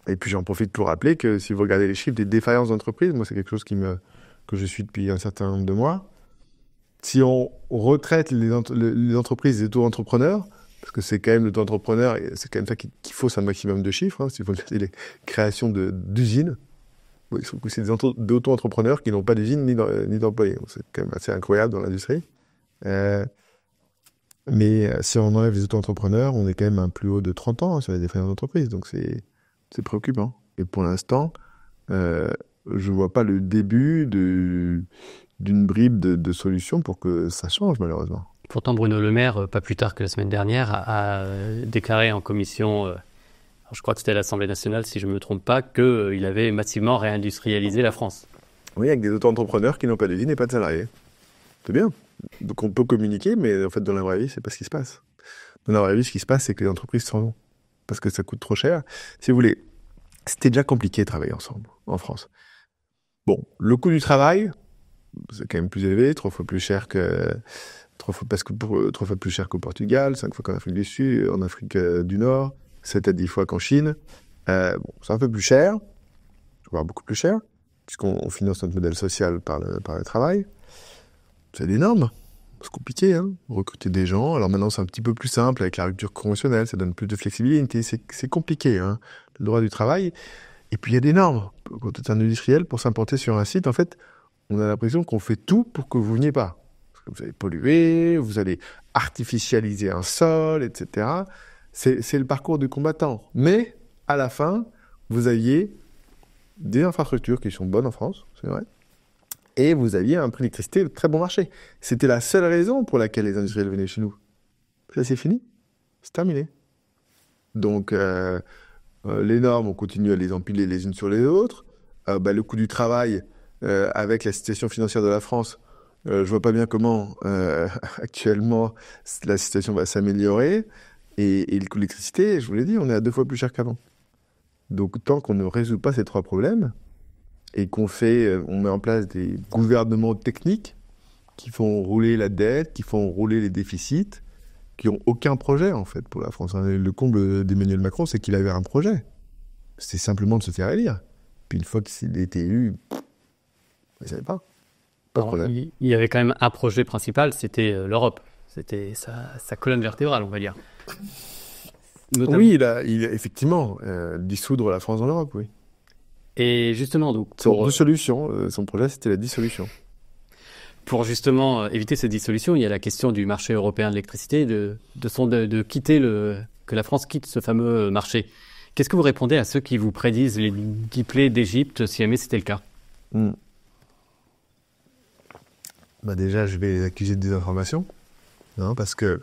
Et puis, j'en profite pour rappeler que si vous regardez les chiffres des défaillances d'entreprises, moi, c'est quelque chose que je suis depuis un certain nombre de mois. Si on retraite les entreprises des auto-entrepreneurs, parce que c'est quand même l'auto-entrepreneur, c'est quand même ça qu'il faut, c'est un maximum de chiffres, si vous regardez les créations d'usines, il faut que c'est des auto-entrepreneurs qui n'ont pas d'usine ni d'employés. C'est quand même assez incroyable dans l'industrie. Mais si on enlève les auto-entrepreneurs, on est quand même à un plus haut de 30 ans sur les défaillances d'entreprise, donc c'est préoccupant. Et pour l'instant, je ne vois pas le début d'une bribe de solution pour que ça change, malheureusement. Pourtant, Bruno Le Maire, pas plus tard que la semaine dernière, a déclaré en commission, je crois que c'était à l'Assemblée nationale, si je ne me trompe pas, qu'il avait massivement réindustrialisé la France. Oui, avec des auto-entrepreneurs qui n'ont pas d'usine et pas de salariés. C'est bien. Donc on peut communiquer, mais en fait, dans la vraie vie, c'est pas ce qui se passe. Dans la vraie vie, ce qui se passe, c'est que les entreprises s'en vont. Parce que ça coûte trop cher. Si vous voulez, c'était déjà compliqué de travailler ensemble, en France. Bon, le coût du travail, c'est quand même plus élevé, 3 fois plus cher qu'au Portugal, 5 fois qu'en Afrique du Sud, en Afrique du Nord, 7 à 10 fois qu'en Chine. C'est un peu plus cher, voire beaucoup plus cher, puisqu'on finance notre modèle social par le travail. C'est énorme, c'est compliqué, recruter des gens. Alors maintenant, c'est un petit peu plus simple avec la rupture conventionnelle, ça donne plus de flexibilité, c'est compliqué, le droit du travail. Et puis il y a des normes. Quand on est un industriel, pour s'implanter sur un site, en fait, on a l'impression qu'on fait tout pour que vous veniez pas. Parce que vous allez polluer, vous allez artificialiser un sol, etc. C'est le parcours du combattant. Mais, à la fin, vous aviez des infrastructures qui sont bonnes en France, c'est vrai, et vous aviez un prix d'électricité de très bon marché. C'était la seule raison pour laquelle les industriels venaient chez nous. Ça, c'est fini. C'est terminé. Donc, les normes, on continue à les empiler les unes sur les autres. Le coût du travail, avec la situation financière de la France, je vois pas bien comment actuellement la situation va s'améliorer. Et le coût de l'électricité, je vous l'ai dit, on est à 2 fois plus cher qu'avant. Donc tant qu'on ne résout pas ces 3 problèmes et on met en place des gouvernements techniques qui font rouler la dette, qui font rouler les déficits, qui n'ont aucun projet en fait pour la France. Le comble d'Emmanuel Macron, c'est qu'il avait un projet. C'était simplement de se faire élire. Puis une fois qu'il était élu, il ne savait pas. Pas de problème. Il y avait quand même un projet principal, c'était l'Europe. C'était sa colonne vertébrale, on va dire. Notamment. Oui, il a effectivement dissoudre la France dans l'Europe, oui. Et justement, donc, Deux solutions. Son projet, c'était la dissolution. Pour justement éviter cette dissolution, il y a la question du marché européen de l'électricité, de quitter que la France quitte ce fameux marché. Qu'est-ce que vous répondez à ceux qui vous prédisent les 10 plaies d'Égypte, si jamais c'était le cas? Déjà, je vais les accuser de désinformation, parce que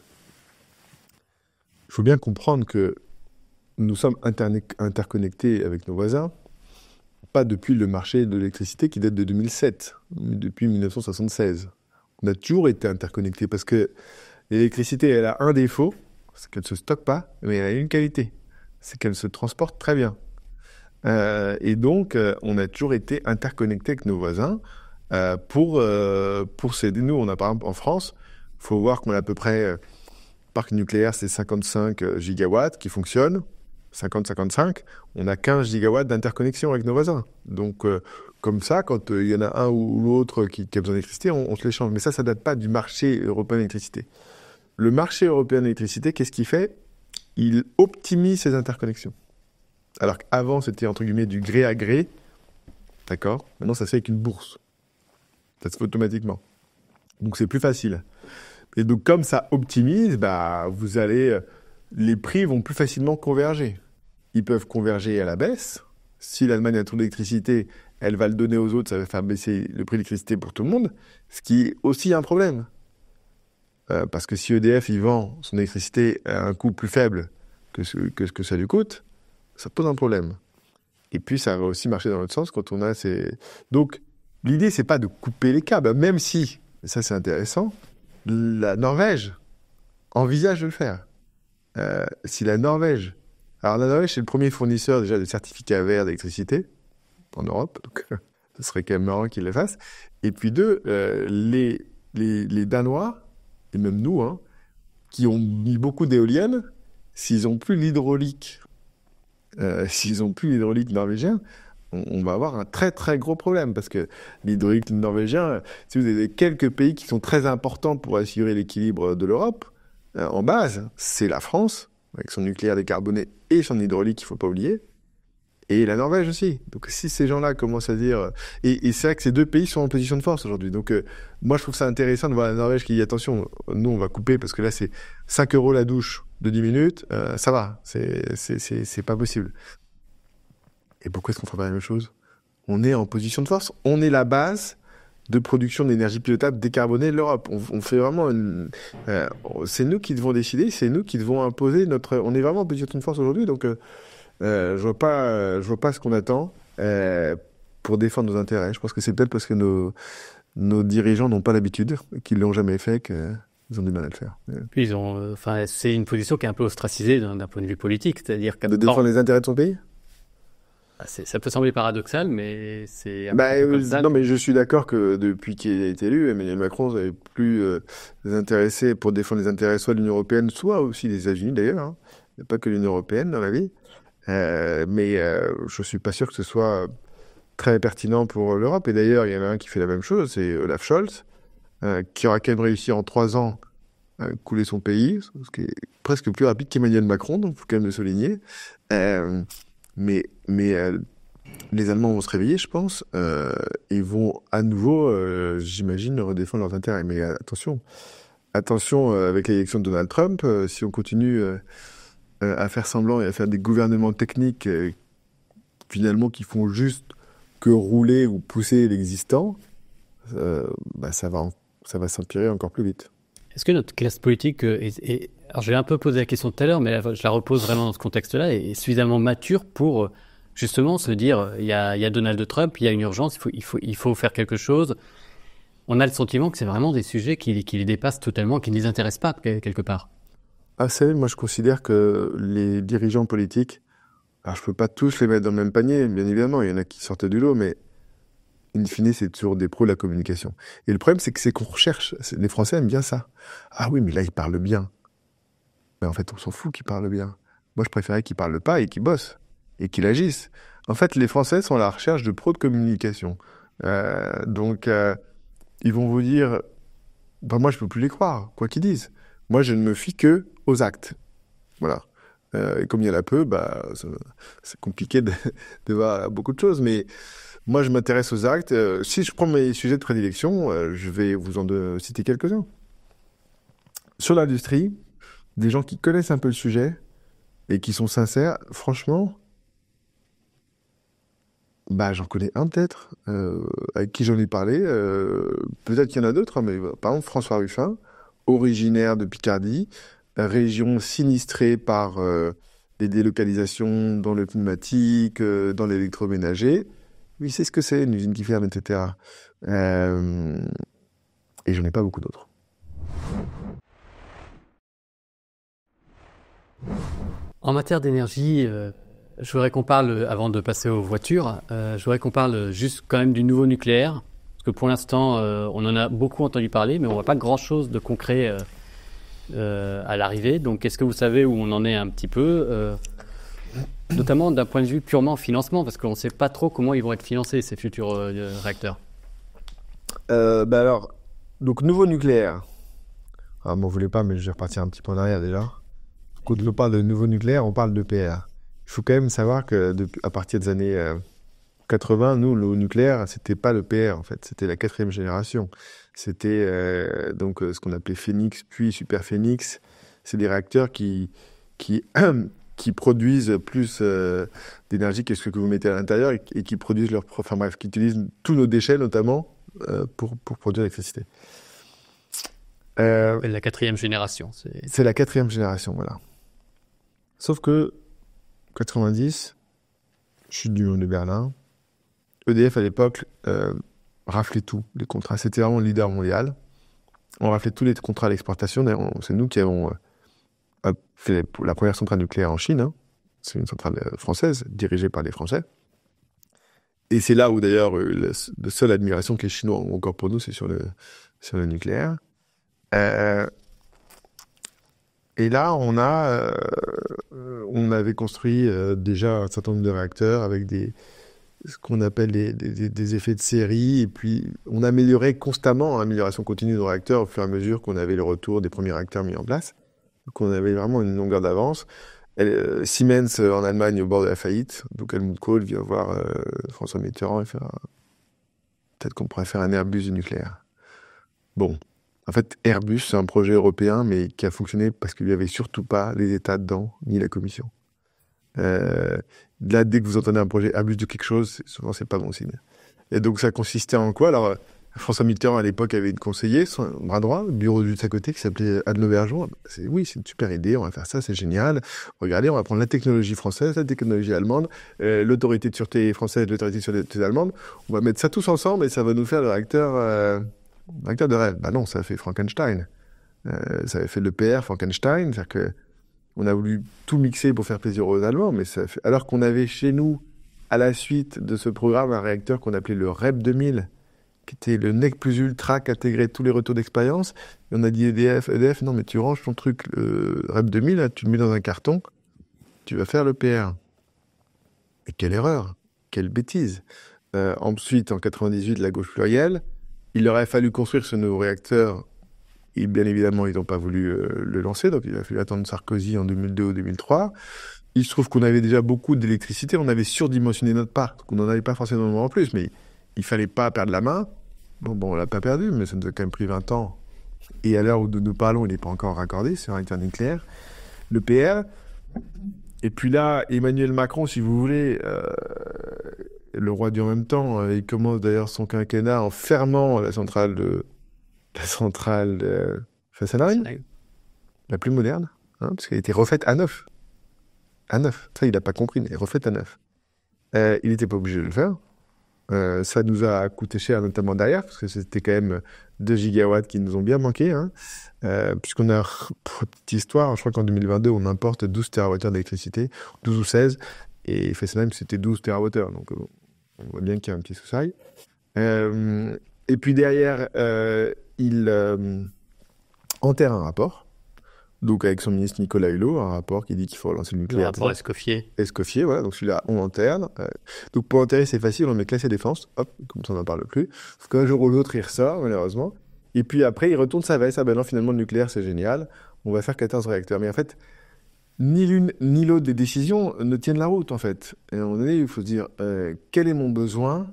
il faut bien comprendre que nous sommes interconnectés avec nos voisins, pas depuis le marché de l'électricité qui date de 2007, mais depuis 1976. On a toujours été interconnectés parce que l'électricité, elle a un défaut, c'est qu'elle ne se stocke pas, mais elle a une qualité, c'est qu'elle se transporte très bien. Et donc, on a toujours été interconnectés avec nos voisins pour s'aider. Nous, on a par exemple en France, il faut voir qu'on a à peu près, parc nucléaire, c'est 55 gigawatts qui fonctionnent. 50-55, on a 15 gigawatts d'interconnexion avec nos voisins. Donc, comme ça, quand il y en a un ou l'autre qui a besoin d'électricité, on se l'échange. Mais ça ne date pas du marché européen d'électricité. Le marché européen d'électricité, qu'est-ce qu'il fait? Il optimise ses interconnexions. Alors qu'avant, c'était entre guillemets du gré à gré. D'accord? Maintenant, ça se fait avec une bourse. Ça se fait automatiquement. Donc, c'est plus facile. Et donc, comme ça optimise, les prix vont plus facilement converger. Ils peuvent converger à la baisse. Si l'Allemagne a trop d'électricité, elle va le donner aux autres, ça va faire baisser le prix de l'électricité pour tout le monde, ce qui est aussi un problème. Parce que si EDF il vend son électricité à un coût plus faible que ce que ça lui coûte, ça pose un problème. Et puis ça va aussi marcher dans l'autre sens quand on a ces... Donc l'idée, c'est pas de couper les câbles, même si, et ça c'est intéressant, la Norvège envisage de le faire. Si la Norvège... Alors la Norvège, c'est le premier fournisseur déjà de certificats verts d'électricité en Europe, donc ce serait quand même marrant qu'ils le fassent. Et puis les Danois, et même nous, qui ont mis beaucoup d'éoliennes, s'ils n'ont plus l'hydraulique, norvégien, on va avoir un très très gros problème, parce que l'hydraulique norvégien, si vous avez quelques pays qui sont très importants pour assurer l'équilibre de l'Europe, en base, c'est la France, avec son nucléaire décarboné et son hydraulique, il ne faut pas oublier, et la Norvège aussi. Donc si ces gens-là commencent à dire... Et c'est vrai que ces deux pays sont en position de force aujourd'hui. Donc moi, je trouve ça intéressant de voir la Norvège qui dit, attention, nous, on va couper, parce que là, c'est 5 € la douche de 10 minutes, ça va, c'est pas possible. Et pourquoi est-ce qu'on ne ferait pas la même chose? On est en position de force, on est la base de production d'énergie pilotable décarbonée de l'Europe. On fait vraiment c'est nous qui devons décider, c'est nous qui devons imposer notre... On est vraiment en position de force aujourd'hui, donc je vois pas ce qu'on attend pour défendre nos intérêts. Je pense que c'est peut-être parce que nos dirigeants n'ont pas l'habitude, qu'ils l'ont jamais fait, qu'ils ont du mal à le faire. Puis c'est une position qui est un peu ostracisée d'un point de vue politique, c'est-à-dire de défendre les intérêts de son pays. Ça peut sembler paradoxal, mais c'est un peu comme ça. Non, mais je suis d'accord que depuis qu'il a été élu, Emmanuel Macron n'avait plus intéressés pour défendre les intérêts soit de l'Union européenne, soit aussi des États-Unis d'ailleurs. Il n'y a pas que l'Union européenne dans la vie. Mais je ne suis pas sûr que ce soit très pertinent pour l'Europe. Et d'ailleurs, il y en a un qui fait la même chose, c'est Olaf Scholz, qui aura quand même réussi en 3 ans à couler son pays, ce qui est presque plus rapide qu'Emmanuel Macron, donc il faut quand même le souligner. Mais les Allemands vont se réveiller, je pense, et vont à nouveau, j'imagine, redéfendre leurs intérêts. Mais attention, avec l'élection de Donald Trump, si on continue à faire semblant et à faire des gouvernements techniques finalement qui font juste que rouler ou pousser l'existant, ça va s'empirer encore plus vite. Est-ce que notre classe politique Alors, j'ai un peu posé la question tout à l'heure, mais là, je la repose vraiment dans ce contexte-là, et suffisamment mature pour justement se dire, il y a Donald Trump, il y a une urgence, il faut faire quelque chose. On a le sentiment que c'est vraiment des sujets qui les dépassent totalement, qui ne les intéressent pas quelque part. Ah, c'est, moi je considère que les dirigeants politiques, alors je peux pas tous les mettre dans le même panier, bien évidemment, il y en a qui sortent du lot, mais in fine, c'est toujours des pros de la communication. Et le problème, c'est que c'est qu'on recherche, les Français aiment bien ça. Ah oui, mais là, il parle bien. Mais en fait, on s'en fout qu'il parle bien. Moi, je préférais qu'il parle pas et qu'il bosse et qu'il agisse. En fait, les Français sont à la recherche de pros de communication. Donc, ils vont vous dire, bah, moi, je peux plus les croire, quoi qu'ils disent. Moi, je ne me fie que aux actes. Voilà. Et comme il y en a peu, bah, c'est compliqué de voir beaucoup de choses. Mais moi, je m'intéresse aux actes. Si je prends mes sujets de prédilection, je vais vous en citer quelques-uns. Sur l'industrie, des gens qui connaissent un peu le sujet et qui sont sincères, franchement, bah, j'en connais un peut-être, avec qui j'en ai parlé. Peut-être qu'il y en a d'autres, hein, mais par exemple, François Ruffin, originaire de Picardie, région sinistrée par des délocalisations dans le pneumatique, dans l'électroménager. Oui, c'est ce que c'est, une usine qui ferme, etc. Et j'en ai pas beaucoup d'autres. En matière d'énergie, je voudrais qu'on parle, avant de passer aux voitures, je voudrais qu'on parle juste quand même du nouveau nucléaire. Parce que pour l'instant, on en a beaucoup entendu parler, mais on voit pas grand-chose de concret à l'arrivée. Donc, est-ce que vous savez où on en est un petit peu notamment d'un point de vue purement financement, parce qu'on ne sait pas trop comment ils vont être financés, ces futurs réacteurs. Bah alors, donc nouveau nucléaire. Ah, m'en voulez pas, mais je vais repartir un petit peu en arrière déjà. Quand on parle de nouveau nucléaire, on parle d'EPR. Il faut quand même savoir que à partir des années 80, nous, le nucléaire, c'était pas l'EPR en fait, c'était la 4e génération. C'était donc ce qu'on appelait Phénix, puis Super Phénix. C'est des réacteurs qui produisent plus d'énergie que ce que vous mettez à l'intérieur et qui produisent enfin bref, qui utilisent tous nos déchets notamment pour produire l'électricité. La 4e génération. C'est la 4e génération, voilà. Sauf que 90, chute du mur de Berlin, EDF à l'époque raflait tout, les contrats. C'était vraiment le leader mondial. On raflait tous les contrats d'exportation. D'ailleurs, c'est nous qui avons fait la première centrale nucléaire en Chine. Hein. C'est une centrale française, dirigée par des Français. Et c'est là où, d'ailleurs, la seule admiration que les Chinois ont encore pour nous, c'est sur le nucléaire. Et là, on avait construit déjà un certain nombre de réacteurs avec ce qu'on appelle des effets de série. Et puis, on améliorait constamment, amélioration continue de nos réacteurs au fur et à mesure qu'on avait le retour des premiers réacteurs mis en place. Donc, on avait vraiment une longueur d'avance. Siemens en Allemagne au bord de la faillite. Donc, Helmut Kohl vient voir François Mitterrand et faire peut-être qu'on pourrait faire un Airbus du nucléaire. Bon. En fait, Airbus, c'est un projet européen, mais qui a fonctionné parce qu'il n'y avait surtout pas les États dedans, ni la Commission. Là, dès que vous entendez un projet Airbus de quelque chose, souvent, c'est pas bon signe. Et donc, ça consistait en quoi ? Alors, François Mitterrand, à l'époque, avait une conseillère, son bras droit, le bureau de sa côté, qui s'appelait Anne Lauvergeon. Oui, c'est une super idée, on va faire ça, c'est génial. Regardez, on va prendre la technologie française, la technologie allemande, l'autorité de sûreté française, l'autorité de sûreté allemande. On va mettre ça tous ensemble et ça va nous faire le réacteur de rêve. Bah non, ça a fait Frankenstein. Ça avait fait l'EPR, Frankenstein. C'est-à-dire qu'on a voulu tout mixer pour faire plaisir aux Allemands, mais ça fait... alors qu'on avait chez nous, à la suite de ce programme, un réacteur qu'on appelait le REP 2000, qui était le nec plus ultra, qui intégrait tous les retours d'expérience. Et on a dit EDF, non mais tu ranges ton truc, le REP 2000, là, tu le mets dans un carton, tu vas faire l'EPR. Et quelle erreur, quelle bêtise. Ensuite, en 98, la gauche plurielle, il aurait fallu construire ce nouveau réacteur. Et bien évidemment, ils n'ont pas voulu le lancer. Donc, il a fallu attendre Sarkozy en 2002 ou 2003. Il se trouve qu'on avait déjà beaucoup d'électricité. On avait surdimensionné notre parc. Donc on n'en avait pas forcément en plus. Mais il ne fallait pas perdre la main. Bon, on ne l'a pas perdu, mais ça nous a quand même pris 20 ans. Et à l'heure où nous parlons, il n'est pas encore raccordé. C'est un réacteur nucléaire. Le PR. Et puis là, Emmanuel Macron, si vous voulez... le roi du en même temps, il commence d'ailleurs son quinquennat en fermant la centrale Fessenheim, la plus moderne. parce qu'elle était refaite à neuf. À neuf. Ça, il n'a pas compris, mais elle est refaite à neuf. Il n'était pas obligé de le faire. Ça nous a coûté cher, notamment derrière, parce que c'était quand même 2 gigawatts qui nous ont bien manqué. Puisqu'on a, pour petite histoire, je crois qu'en 2022, on importe 12 TWh d'électricité, 12 ou 16, et Fessenheim, c'était 12 TWh. Donc, on voit bien qu'il y a un petit souci. Et puis derrière, il enterre un rapport. Donc, avec son ministre Nicolas Hulot, un rapport qui dit qu'il faut relancer le nucléaire. Le rapport Escoffier. Escoffier, voilà. Donc, celui-là, on l'enterre. Donc, pour enterrer, c'est facile. On met classé défense. Hop, comme ça, on n'en parle plus. Parce qu'un jour ou l'autre, il ressort, malheureusement. Et puis après, il retourne sa veste. Ah ben non, finalement, le nucléaire, c'est génial. On va faire 14 réacteurs. Mais en fait, ni l'une ni l'autre des décisions ne tiennent la route, en fait. Et à un moment donné, il faut se dire, quel est mon besoin?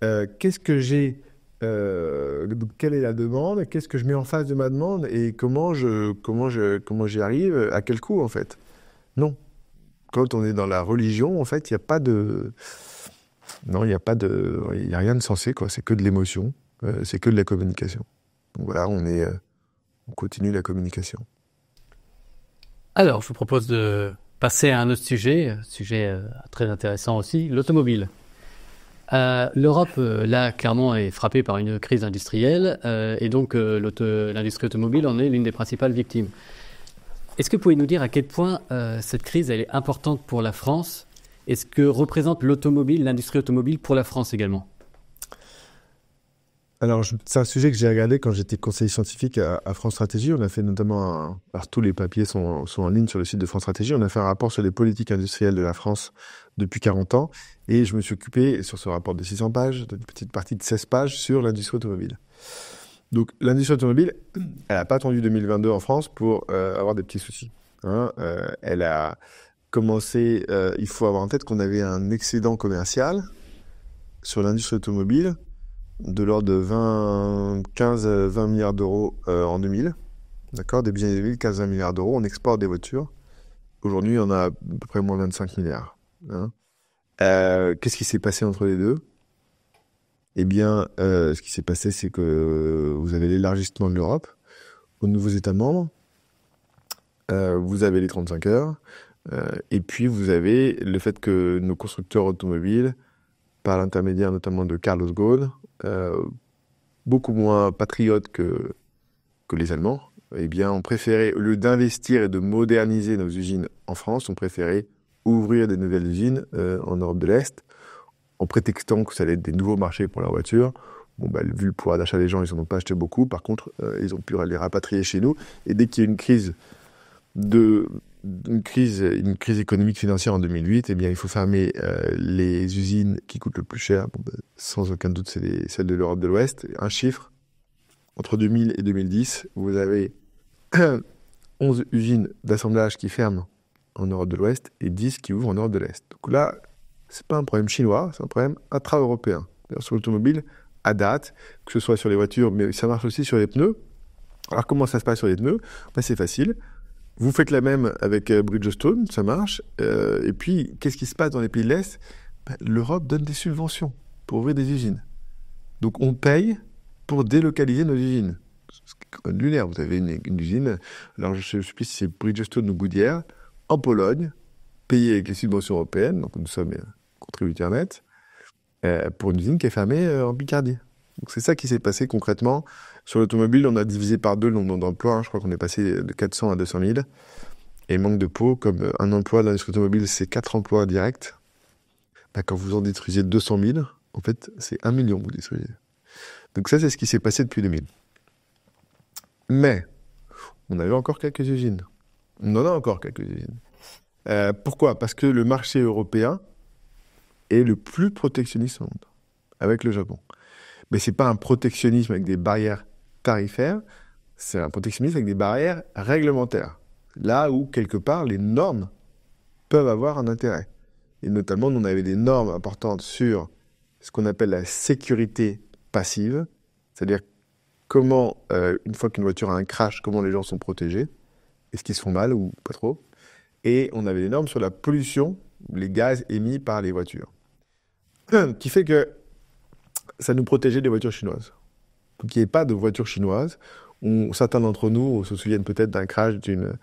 Qu'est-ce que j'ai? Quelle est la demande? Qu'est-ce que je mets en face de ma demande? Et comment j'y arrive? À quel coût, en fait? Non. Quand on est dans la religion, en fait, il n'y a pas de... Non, il n'y a rien de sensé, quoi. C'est que de l'émotion. C'est que de la communication. Donc voilà, on continue la communication. Alors, je vous propose de passer à un autre sujet très intéressant aussi, l'automobile. L'Europe, là, clairement, est frappée par une crise industrielle et donc l'industrie automobile en est l'une des principales victimes. Est-ce que vous pouvez nous dire à quel point cette crise elle est importante pour la France et ce que représente l'industrie automobile pour la France également? Alors, c'est un sujet que j'ai regardé quand j'étais conseiller scientifique à France Stratégie. On a fait notamment alors tous les papiers sont en ligne sur le site de France Stratégie. On a fait un rapport sur les politiques industrielles de la France depuis 40 ans. Et je me suis occupé, sur ce rapport de 600 pages, d'une petite partie de 16 pages sur l'industrie automobile. Donc, l'industrie automobile, elle n'a pas attendu 2022 en France pour avoir des petits soucis. Elle a commencé, il faut avoir en tête qu'on avait un excédent commercial sur l'industrie automobile de l'ordre de 15-20 milliards d'euros en 2000. D'accord, des biens et des villes, 15-20 milliards d'euros. On exporte des voitures. Aujourd'hui, on a à peu près moins 25 milliards. Qu'est-ce qui s'est passé entre les deux? Eh bien, ce qui s'est passé, c'est que vous avez l'élargissement de l'Europe aux nouveaux États membres. Vous avez les 35 heures. Et puis, vous avez le fait que nos constructeurs automobiles, par l'intermédiaire notamment de Carlos Ghosn, beaucoup moins patriotes que les Allemands, eh bien, ont préféré, au lieu d'investir et de moderniser nos usines en France, ont préféré ouvrir des nouvelles usines en Europe de l'Est, en prétextant que ça allait être des nouveaux marchés pour leurs voitures. Bon, vu le pouvoir d'achat des gens, ils n'en ont pas acheté beaucoup. Par contre, ils ont pu les rapatrier chez nous. Et dès qu'il y a eu une crise économique financière en 2008, eh bien, il faut fermer les usines qui coûtent le plus cher. Sans aucun doute, c'est celles de l'Europe de l'Ouest. Un chiffre, entre 2000 et 2010, vous avez 11 usines d'assemblage qui ferment en Europe de l'Ouest et 10 qui ouvrent en Europe de l'Est. Donc là, c'est pas un problème chinois, c'est un problème intra-européen. D'ailleurs, sur l'automobile, à date, que ce soit sur les voitures, mais ça marche aussi sur les pneus. Alors, comment ça se passe sur les pneus? C'est facile. Vous faites la même avec Bridgestone, ça marche. Et puis, qu'est-ce qui se passe dans les pays de l'Est? L'Europe donne des subventions pour ouvrir des usines. Donc, on paye pour délocaliser nos usines. C'est lunaire. Vous avez une usine, alors je ne sais plus si c'est Bridgestone ou Goodyear, en Pologne, payée avec les subventions européennes, donc nous sommes contributeurs nets, pour une usine qui est fermée en Picardie. Donc c'est ça qui s'est passé concrètement. Sur l'automobile, on a divisé par 2 le nombre d'emplois. Je crois qu'on est passé de 400 à 200 000. Et manque de peau, comme un emploi dans l'industrie automobile, c'est 4 emplois directs. Quand vous en détruisez 200 000, en fait, c'est 1 million que vous détruisez. Donc ça, c'est ce qui s'est passé depuis 2000. Mais, on avait encore quelques usines. On en a encore quelques usines. Pourquoi? Parce que le marché européen est le plus protectionniste au monde, avec le Japon. Mais ce n'est pas un protectionnisme avec des barrières tarifaires, c'est un protectionnisme avec des barrières réglementaires. Là où, quelque part, les normes peuvent avoir un intérêt. Et notamment, on avait des normes importantes sur ce qu'on appelle la sécurité passive, c'est-à-dire comment, une fois qu'une voiture a un crash, comment les gens sont protégés, est-ce qu'ils se font mal ou pas trop. Et on avait des normes sur la pollution, les gaz émis par les voitures. Qui fait que ça nous protégeait des voitures chinoises. Donc il n'y avait pas de voitures chinoises. Certains d'entre nous se souviennent peut-être d'un crash d'une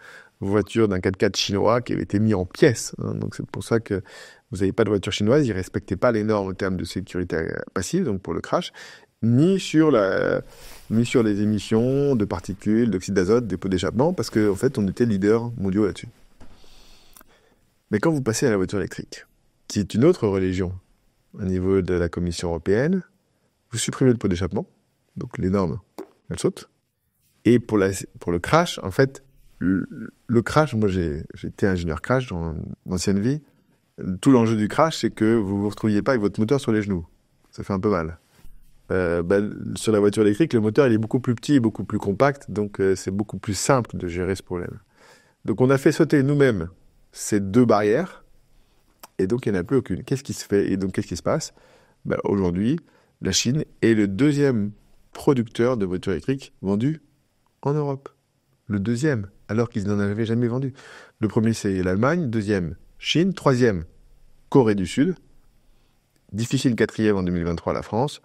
voiture d'un 4x4 chinois qui avait été mis en pièces. Hein. Donc c'est pour ça que vous n'avez pas de voiture chinoise, ils ne respectaient pas les normes en termes de sécurité passive, donc pour le crash, ni sur les émissions de particules, d'oxyde d'azote, des pots d'échappement, parce qu'en fait, on était leader mondiaux là-dessus. Mais quand vous passez à la voiture électrique, qui est une autre religion au niveau de la Commission européenne, vous supprimez le pot d'échappement, donc les normes, elles sautent. Et pour le crash, en fait, le crash, moi j'ai été ingénieur crash dans l'ancienne vie, tout l'enjeu du crash, c'est que vous vous retrouviez pas avec votre moteur sur les genoux. Ça fait un peu mal. Sur la voiture électrique, le moteur il est beaucoup plus petit et beaucoup plus compact, donc c'est beaucoup plus simple de gérer ce problème. Donc on a fait sauter nous-mêmes ces deux barrières, et donc il n'y en a plus aucune. Qu'est-ce qui se fait? Et donc qu'est-ce qui se passe? Aujourd'hui, la Chine est le deuxième producteur de voitures électriques vendues en Europe. Le deuxième, alors qu'ils n'en avaient jamais vendu. Le premier, c'est l'Allemagne. Deuxième, Chine. Troisième, Corée du Sud. Difficile quatrième en 2023, la France.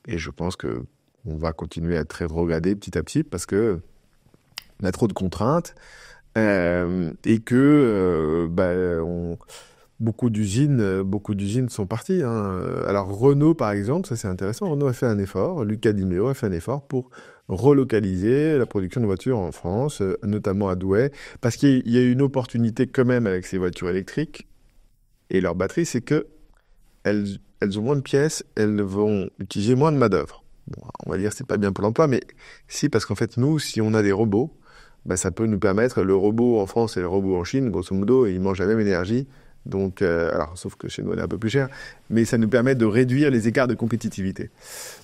Et je pense qu'on va continuer à être rétrogradé petit à petit parce qu'on a trop de contraintes et que beaucoup d'usines sont parties. Hein. Alors Renault, par exemple, ça c'est intéressant. Renault a fait un effort, Luca Di Meo a fait un effort pour relocaliser la production de voitures en France, notamment à Douai, parce qu'il y a une opportunité quand même avec ces voitures électriques et leurs batteries, c'est que elles ont moins de pièces, elles vont utiliser moins de main-d'œuvre. Bon, on va dire que c'est pas bien pour l'emploi, mais si, parce qu'en fait, nous, si on a des robots, ça peut nous permettre, le robot en France et le robot en Chine, grosso modo, ils mangent la même énergie. Donc, alors, sauf que chez nous, elle est un peu plus chère, mais ça nous permet de réduire les écarts de compétitivité.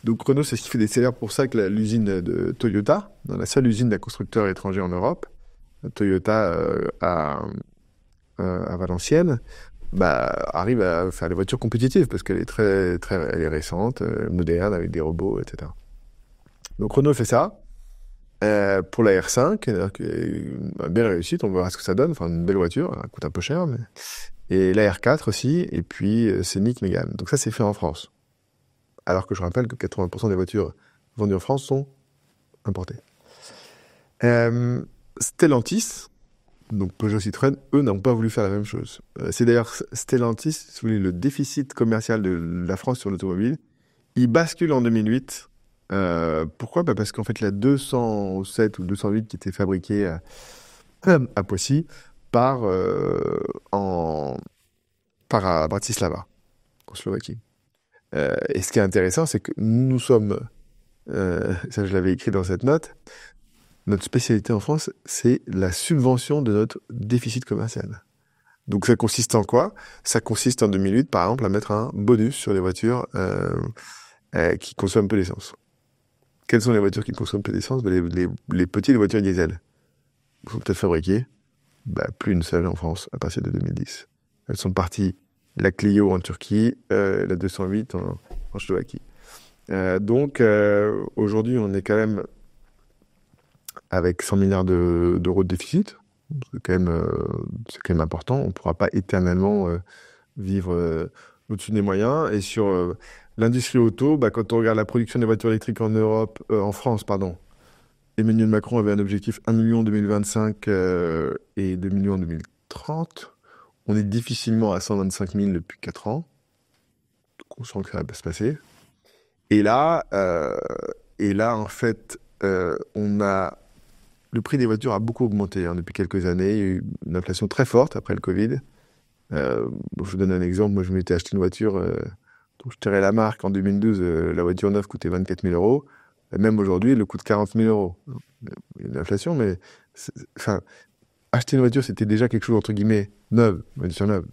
Donc, Renault, c'est ce qui fait des célèbres pour ça que l'usine de Toyota, dans la seule usine d'un constructeur étranger en Europe, Toyota à Valenciennes, arrive à faire des voitures compétitives parce qu'elle est elle est récente, moderne, avec des robots, etc. Donc, Renault fait ça. Pour la R5, une belle réussite, on verra ce que ça donne, enfin une belle voiture, elle coûte un peu cher, mais... et la R4 aussi, et puis Scénic Mégane. Donc ça c'est fait en France. Alors que je rappelle que 80% des voitures vendues en France sont importées. Stellantis, donc Peugeot Citroën, eux n'ont pas voulu faire la même chose. C'est d'ailleurs Stellantis, si vous voulez, le déficit commercial de la France sur l'automobile, il bascule en 2008. Pourquoi? Parce qu'en fait, la 207 ou 208 qui était fabriquée à Poissy part à Bratislava, en Slovaquie. Et ce qui est intéressant, c'est que nous sommes, ça je l'avais écrit dans cette note, notre spécialité en France, c'est la subvention de notre déficit commercial. Donc ça consiste en quoi? Ça consiste en 2008, par exemple, à mettre un bonus sur les voitures qui consomment peu d'essence. Quelles sont les voitures qui consomment peu d'essence? Les petites voitures diesel. Elles sont peut-être fabriquées. Plus une seule en France, à partir de 2010. Elles sont parties, la Clio en Turquie, la 208 en Slovaquie. Donc, aujourd'hui, on est quand même avec 100 milliards d'euros de déficit. C'est quand même important. On ne pourra pas éternellement vivre au-dessus des moyens. Et sur l'industrie auto, quand on regarde la production des voitures électriques en France, Emmanuel Macron avait un objectif 1 million en 2025 et 2 millions en 2030. On est difficilement à 125 000 depuis 4 ans. Donc on sent que ça va se passer. Et là, en fait, le prix des voitures a beaucoup augmenté depuis quelques années. Il y a eu une inflation très forte après le Covid. Je vous donne un exemple. Moi, je m'étais acheté une voiture, donc je tairai la marque. En 2012, la voiture neuve coûtait 24 000 euros. Même aujourd'hui, elle coûte 40 000 euros. Il y a une inflation, mais acheter une voiture, c'était déjà quelque chose, entre guillemets, neuve, une voiture neuve,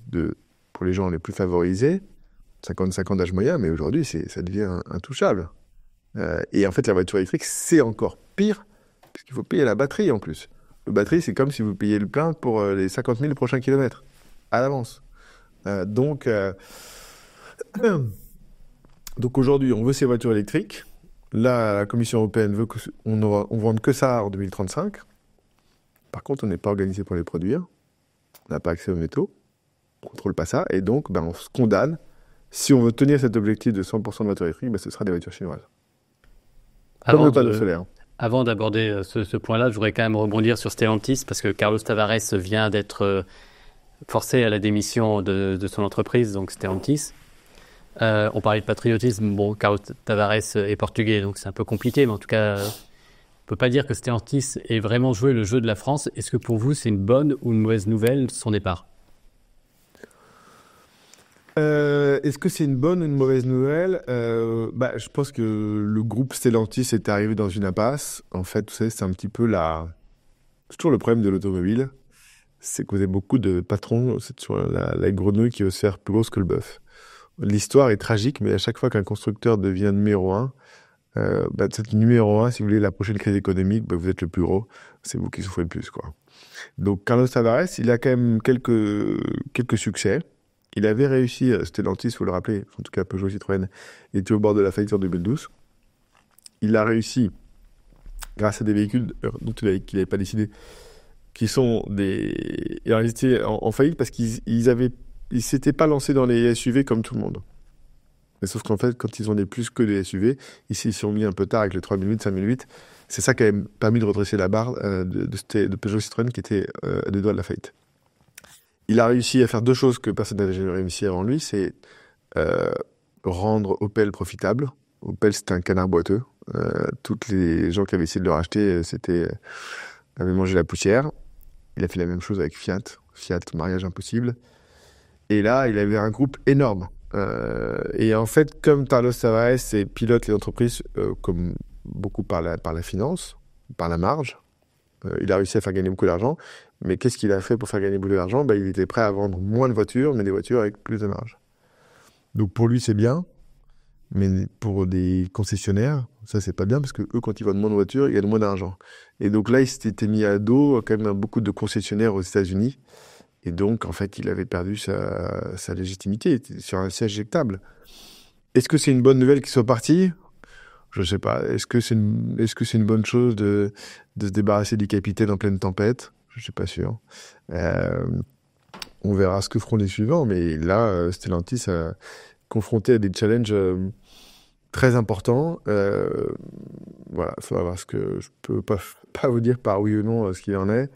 pour les gens les plus favorisés, 55 ans d'âge moyen, mais aujourd'hui, ça devient intouchable. Et en fait, la voiture électrique, c'est encore pire, puisqu'il faut payer la batterie en plus. La batterie, c'est comme si vous payez le plein pour les 50 000 prochains kilomètres, à l'avance. Donc aujourd'hui, on veut ces voitures électriques. Là, la Commission européenne veut qu'on vende que ça en 2035. Par contre, on n'est pas organisé pour les produire. On n'a pas accès aux métaux. On ne contrôle pas ça. Et donc, on se condamne. Si on veut tenir cet objectif de 100% de voitures électriques, ce sera des voitures chinoises. Comme le panneau solaire. Avant d'aborder ce point-là, je voudrais quand même rebondir sur Stellantis parce que Carlos Tavares vient d'être forcé à la démission de son entreprise, donc Stellantis. On parlait de patriotisme. Bon, Carlos Tavares est portugais, donc c'est un peu compliqué, mais en tout cas, on peut pas dire que Stellantis ait vraiment joué le jeu de la France. Est-ce que pour vous, c'est une bonne ou une mauvaise nouvelle, son départ? Est-ce que c'est une bonne ou une mauvaise nouvelle? Je pense que le groupe Stellantis est arrivé dans une impasse. En fait, vous savez, c'est un petit peu c'est toujours le problème de l'automobile. C'est que vous avez beaucoup de patrons, c'est toujours la grenouille qui veut se faire plus grosse que le bœuf. L'histoire est tragique, mais à chaque fois qu'un constructeur devient numéro un, cette numéro un, si vous voulez, la prochaine crise économique, vous êtes le plus gros. C'est vous qui souffrez le plus, quoi. Donc, Carlos Tavares, il a quand même quelques succès. Il avait réussi, Stellantis, il faut le rappeler, en tout cas Peugeot Citroën, il était au bord de la faillite en 2012. Il a réussi, grâce à des véhicules dont qu'il n'avait pas décidé, qui sont des... Alors, ils étaient en faillite parce ils s'étaient pas lancés dans les SUV comme tout le monde. Mais sauf qu'en fait, quand ils ont des plus que des SUV, ils s'y sont mis un peu tard avec le 3008, 5008. C'est ça qui a permis de redresser la barre de Peugeot Citroën qui était à deux doigts de la faillite. Il a réussi à faire deux choses que personne n'avait jamais réussi avant lui, c'est rendre Opel profitable. Opel, c'était un canard boiteux. Toutes les gens qui avaient essayé de le racheter, avaient mangé la poussière. Il a fait la même chose avec Fiat. Fiat, mariage impossible. Et là, il avait un groupe énorme. Et en fait, comme Carlos Tavares pilote les entreprises comme beaucoup par la finance, par la marge, il a réussi à faire gagner beaucoup d'argent. Mais qu'est-ce qu'il a fait pour faire gagner beaucoup d'argent? Il était prêt à vendre moins de voitures, mais des voitures avec plus de marge. Donc pour lui, c'est bien. Mais pour des concessionnaires, ça, c'est pas bien parce que eux, quand ils vendent moins de voitures, ils gagnent moins d'argent. Et donc là, il s'était mis à dos quand même beaucoup de concessionnaires aux États-Unis. Et donc, en fait, il avait perdu sa légitimité sur un siège éjectable. Est-ce que c'est une bonne nouvelle qu'il soit parti? Je sais pas. Est-ce que c'est une bonne chose de se débarrasser du capitaine en pleine tempête? Je suis pas sûr. On verra ce que feront les suivants. Mais là, Stellantis a confronté à des challenges très importants. Voilà, il faudra voir ce que je peux pas vous dire par oui ou non ce qu'il en est.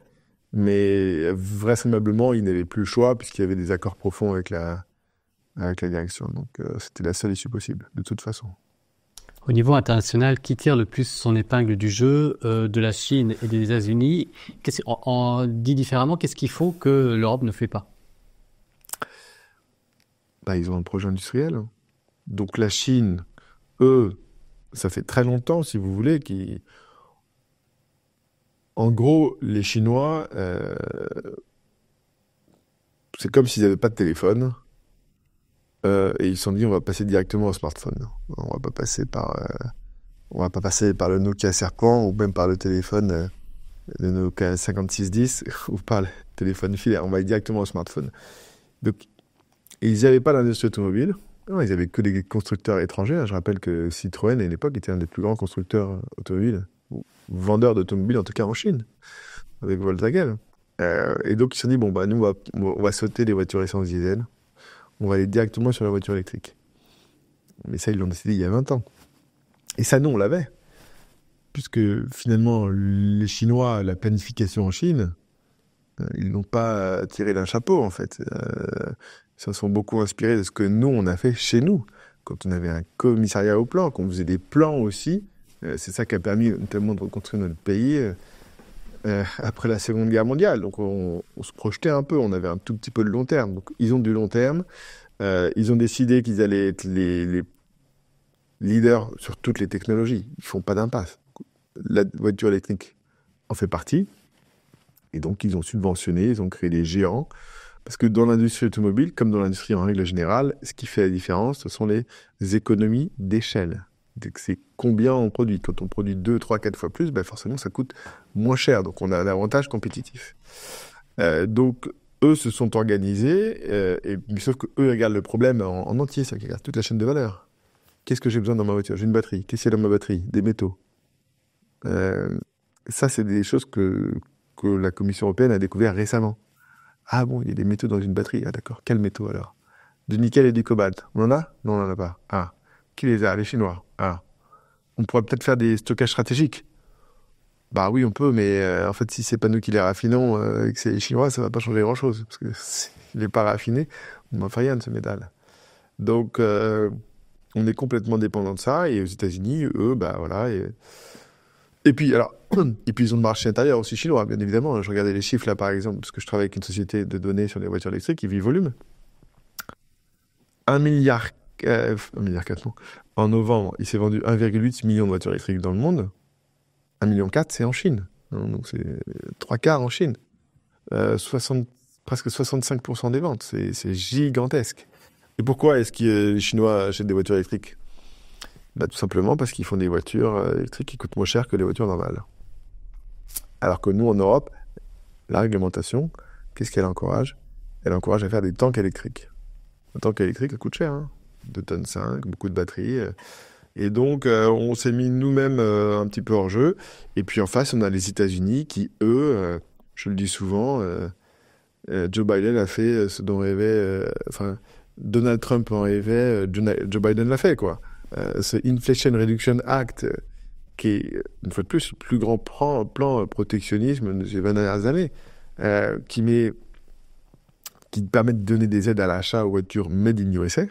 Mais vraisemblablement, il n'avait plus le choix puisqu'il y avait des accords profonds avec la direction. Donc, c'était la seule issue possible, de toute façon. Au niveau international, qui tire le plus son épingle du jeu de la Chine et des États-Unis? Dit différemment, qu'est-ce qu'il faut que l'Europe ne fait pas? Ils ont un projet industriel. Donc la Chine, eux, ça fait très longtemps, si vous voulez, en gros, les Chinois, c'est comme s'ils n'avaient pas de téléphone. Et ils se sont dit, on va passer directement au smartphone. On va pas passer par le Nokia Serpent ou même par le téléphone, le Nokia 5610 ou par le téléphone filaire. On va aller directement au smartphone. Donc, ils n'avaient pas d'industrie automobile. Non, ils n'avaient que des constructeurs étrangers. Je rappelle que Citroën, à l'époque, était un des plus grands constructeurs automobiles, ou vendeurs d'automobiles, en tout cas en Chine, avec Volkswagen. Et donc, ils se sont dit, nous, on va sauter des voitures essence diesel. On va aller directement sur la voiture électrique. Mais ça, ils l'ont décidé il y a 20 ans. Et ça, nous, on l'avait. Puisque finalement, les Chinois, la planification en Chine, ils n'ont pas tiré d'un chapeau, en fait. Ils se sont beaucoup inspirés de ce que nous, on a fait chez nous. Quand on avait un commissariat au plan, qu'on faisait des plans aussi, c'est ça qui a permis notamment de reconstruire notre pays après la Seconde Guerre mondiale. Donc on se projetait un peu, on avait un tout petit peu de long terme. Donc ils ont du long terme. Ils ont décidé qu'ils allaient être les leaders sur toutes les technologies. Ils font pas d'impasse. La voiture électrique en fait partie. Et donc ils ont subventionné, ils ont créé des géants. Parce que dans l'industrie automobile, comme dans l'industrie en règle générale, ce qui fait la différence, ce sont les économies d'échelle. C'est combien on produit. Quand on produit 2, 3, 4 fois plus, forcément, ça coûte moins cher. Donc, on a un avantage compétitif. Donc, eux se sont organisés, sauf qu'eux regardent le problème en entier, c'est qu'ils regardent toute la chaîne de valeur. Qu'est-ce que j'ai besoin dans ma voiture? J'ai une batterie. Qu'est-ce qu'il y a dans ma batterie? Des métaux. Ça, c'est des choses que la Commission européenne a découvert récemment. Ah bon, il y a des métaux dans une batterie. Ah d'accord, quels métaux alors? Du nickel et du cobalt. On en a? Non, on n'en a pas. Ah, qui les a? Les Chinois. Ah, on pourrait peut-être faire des stockages stratégiques. Bah oui, on peut, mais en fait, si c'est pas nous qui les raffinons et que c'est les Chinois, ça va pas changer grand-chose. Parce que s'il n'est pas raffiné, on n'en fait rien de ce métal. Donc, on est complètement dépendant de ça. Et aux États-Unis, eux, bah voilà. Et puis, alors, et puis ils ont le marché intérieur aussi chinois, bien évidemment. Je regardais les chiffres là, par exemple, parce que je travaille avec une société de données sur les voitures électriques, qui vit volume. 1 milliard, 1 milliard 4, non. En novembre, il s'est vendu 1,8 million de voitures électriques dans le monde. 1,4 million, c'est en Chine. Hein, donc c'est 3 quarts en Chine. 60, presque 65% des ventes. C'est gigantesque. Et pourquoi est-ce que les Chinois achètent des voitures électriques? Bah, tout simplement parce qu'ils font des voitures électriques qui coûtent moins cher que les voitures normales. Alors que nous, en Europe, la réglementation, qu'est-ce qu'elle encourage? Elle encourage à faire des tanks électriques. Un tank électrique, ça coûte cher, hein. 2,5 tonnes, beaucoup de batteries. Et donc, on s'est mis nous-mêmes un petit peu hors jeu. Et puis en face, on a les États-Unis qui, eux, je le dis souvent, Joe Biden a fait ce dont rêvait... enfin, Donald Trump en rêvait, Joe Biden l'a fait, quoi. Ce Inflation Reduction Act, qui est, une fois de plus, le plus grand plan protectionnisme de ces 20 dernières années, qui permet de donner des aides à l'achat aux voitures Made in USA.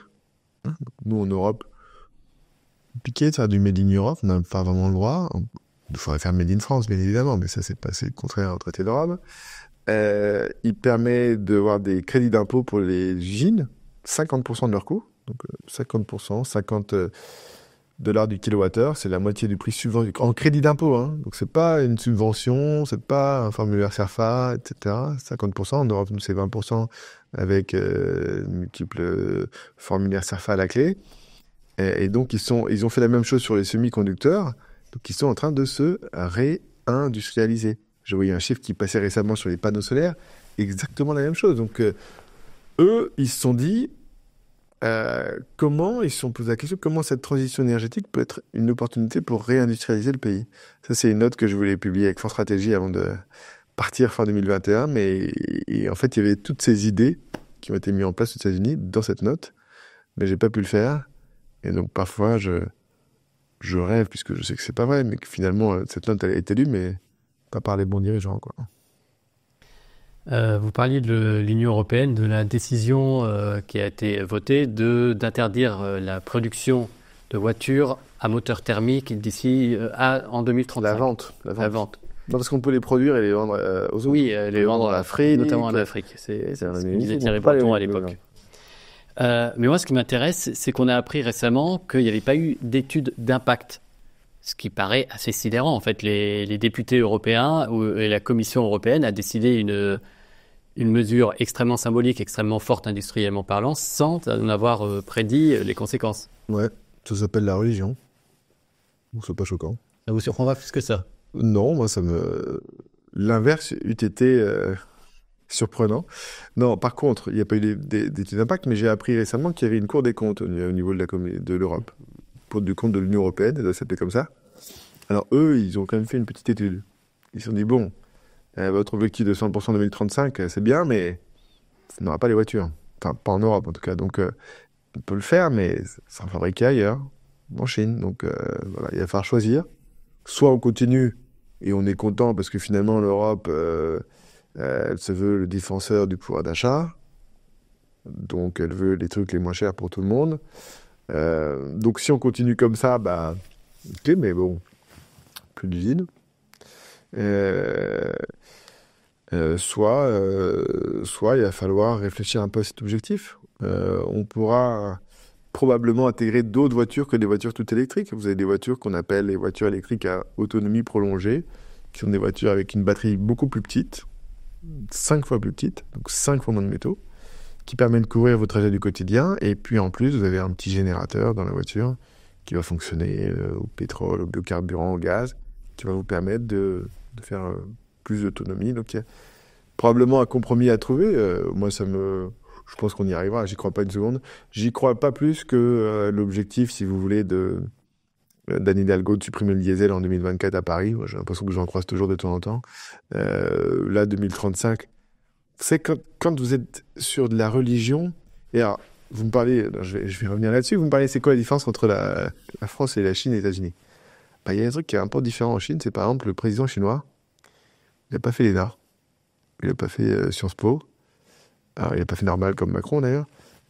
Hein, nous, en Europe, compliqué de faire du Made in Europe, on n'a pas vraiment le droit. Il faudrait faire Made in France, bien évidemment, mais ça, c'est passé contraire au traité de Rome. Il permet d'avoir des crédits d'impôt pour les usines, 50% de leur coût. Donc 50%, 50 $ du kilowattheure, c'est la moitié du prix subventionné en crédit d'impôt. Hein. Donc c'est pas une subvention, c'est pas un formulaire CERFA, etc. 50%, en Europe, nous c'est 20% avec multiples formulaires CERFA à la clé. Et donc ils ont fait la même chose sur les semi-conducteurs, donc ils sont en train de se réindustrialiser. Je voyais un chiffre qui passait récemment sur les panneaux solaires, exactement la même chose. Donc eux, ils se sont dit, ils se sont posé la question, comment cette transition énergétique peut être une opportunité pour réindustrialiser le pays. Ça, c'est une note que je voulais publier avec France Stratégie avant de partir fin 2021, mais en fait, il y avait toutes ces idées qui ont été mises en place aux États-Unis dans cette note, mais j'ai pas pu le faire. Et donc, parfois, je rêve, puisque je sais que c'est pas vrai, mais que finalement, cette note, elle a été lue, mais pas par les bons dirigeants, quoi. Vous parliez de l'Union européenne, de la décision qui a été votée d'interdire la production de voitures à moteur thermique d'ici en 2035. La vente. Non, parce qu'on peut les produire et les vendre aux autres. Oui, les vendre en Afrique. Notamment en Afrique. C'est ce qui disait Thierry pas Breton à l'époque. Mais moi, ce qui m'intéresse, c'est qu'on a appris récemment qu'il n'y avait pas eu d'étude d'impact. Ce qui paraît assez sidérant. En fait, les députés européens et la Commission européenne a décidé une mesure extrêmement symbolique, extrêmement forte industriellement parlant, sans en avoir prédit les conséquences. Ouais, ça s'appelle la religion. Donc, c'est pas choquant. Ça vous surprend pas plus que ça? Non, moi, l'inverse eût été surprenant. Non, par contre, il n'y a pas eu d'études d'impact, mais j'ai appris récemment qu'il y avait une Cour des comptes au niveau de l'Europe. Pour du compte de l'Union européenne, ça doit s'appeler comme ça. Alors eux, ils ont quand même fait une petite étude. Ils se sont dit, bon, votre objectif de 100% en 2035, c'est bien, mais ça n'aura pas les voitures. Enfin, pas en Europe en tout cas. Donc, on peut le faire, mais ça sera fabriqué ailleurs, en Chine. Donc, voilà, il va falloir choisir. Soit on continue et on est content parce que finalement, l'Europe, elle se veut le défenseur du pouvoir d'achat. Donc, elle veut les trucs les moins chers pour tout le monde. Donc si on continue comme ça, bah, ok, mais bon, plus d'usines. Soit il va falloir réfléchir un peu à cet objectif. On pourra probablement intégrer d'autres voitures que des voitures toutes électriques. Vous avez des voitures qu'on appelle les voitures électriques à autonomie prolongée, qui sont des voitures avec une batterie beaucoup plus petite, 5 fois plus petite, donc 5 fois moins de métaux, qui permet de couvrir vos trajets du quotidien. Et puis en plus, vous avez un petit générateur dans la voiture qui va fonctionner au pétrole, au biocarburant, au gaz, qui va vous permettre de faire plus d'autonomie. Donc il y a probablement un compromis à trouver. Moi, je pense qu'on y arrivera, j'y crois pas une seconde. J'y crois pas plus que l'objectif, si vous voulez, d'Anne Hidalgo de supprimer le diesel en 2024 à Paris. Moi, j'ai l'impression que j'en croise toujours de temps en temps. Là, 2035... C'est quand vous êtes sur de la religion, et alors, vous me parlez, je vais revenir là-dessus, vous me parlez, c'est quoi la différence entre la France et la Chine et les États-Unis? Bah, il y a un truc qui est un peu différent en Chine, c'est par exemple le président chinois, il n'a pas fait l'ENA, il n'a pas fait Sciences Po, alors il n'a pas fait normal comme Macron d'ailleurs,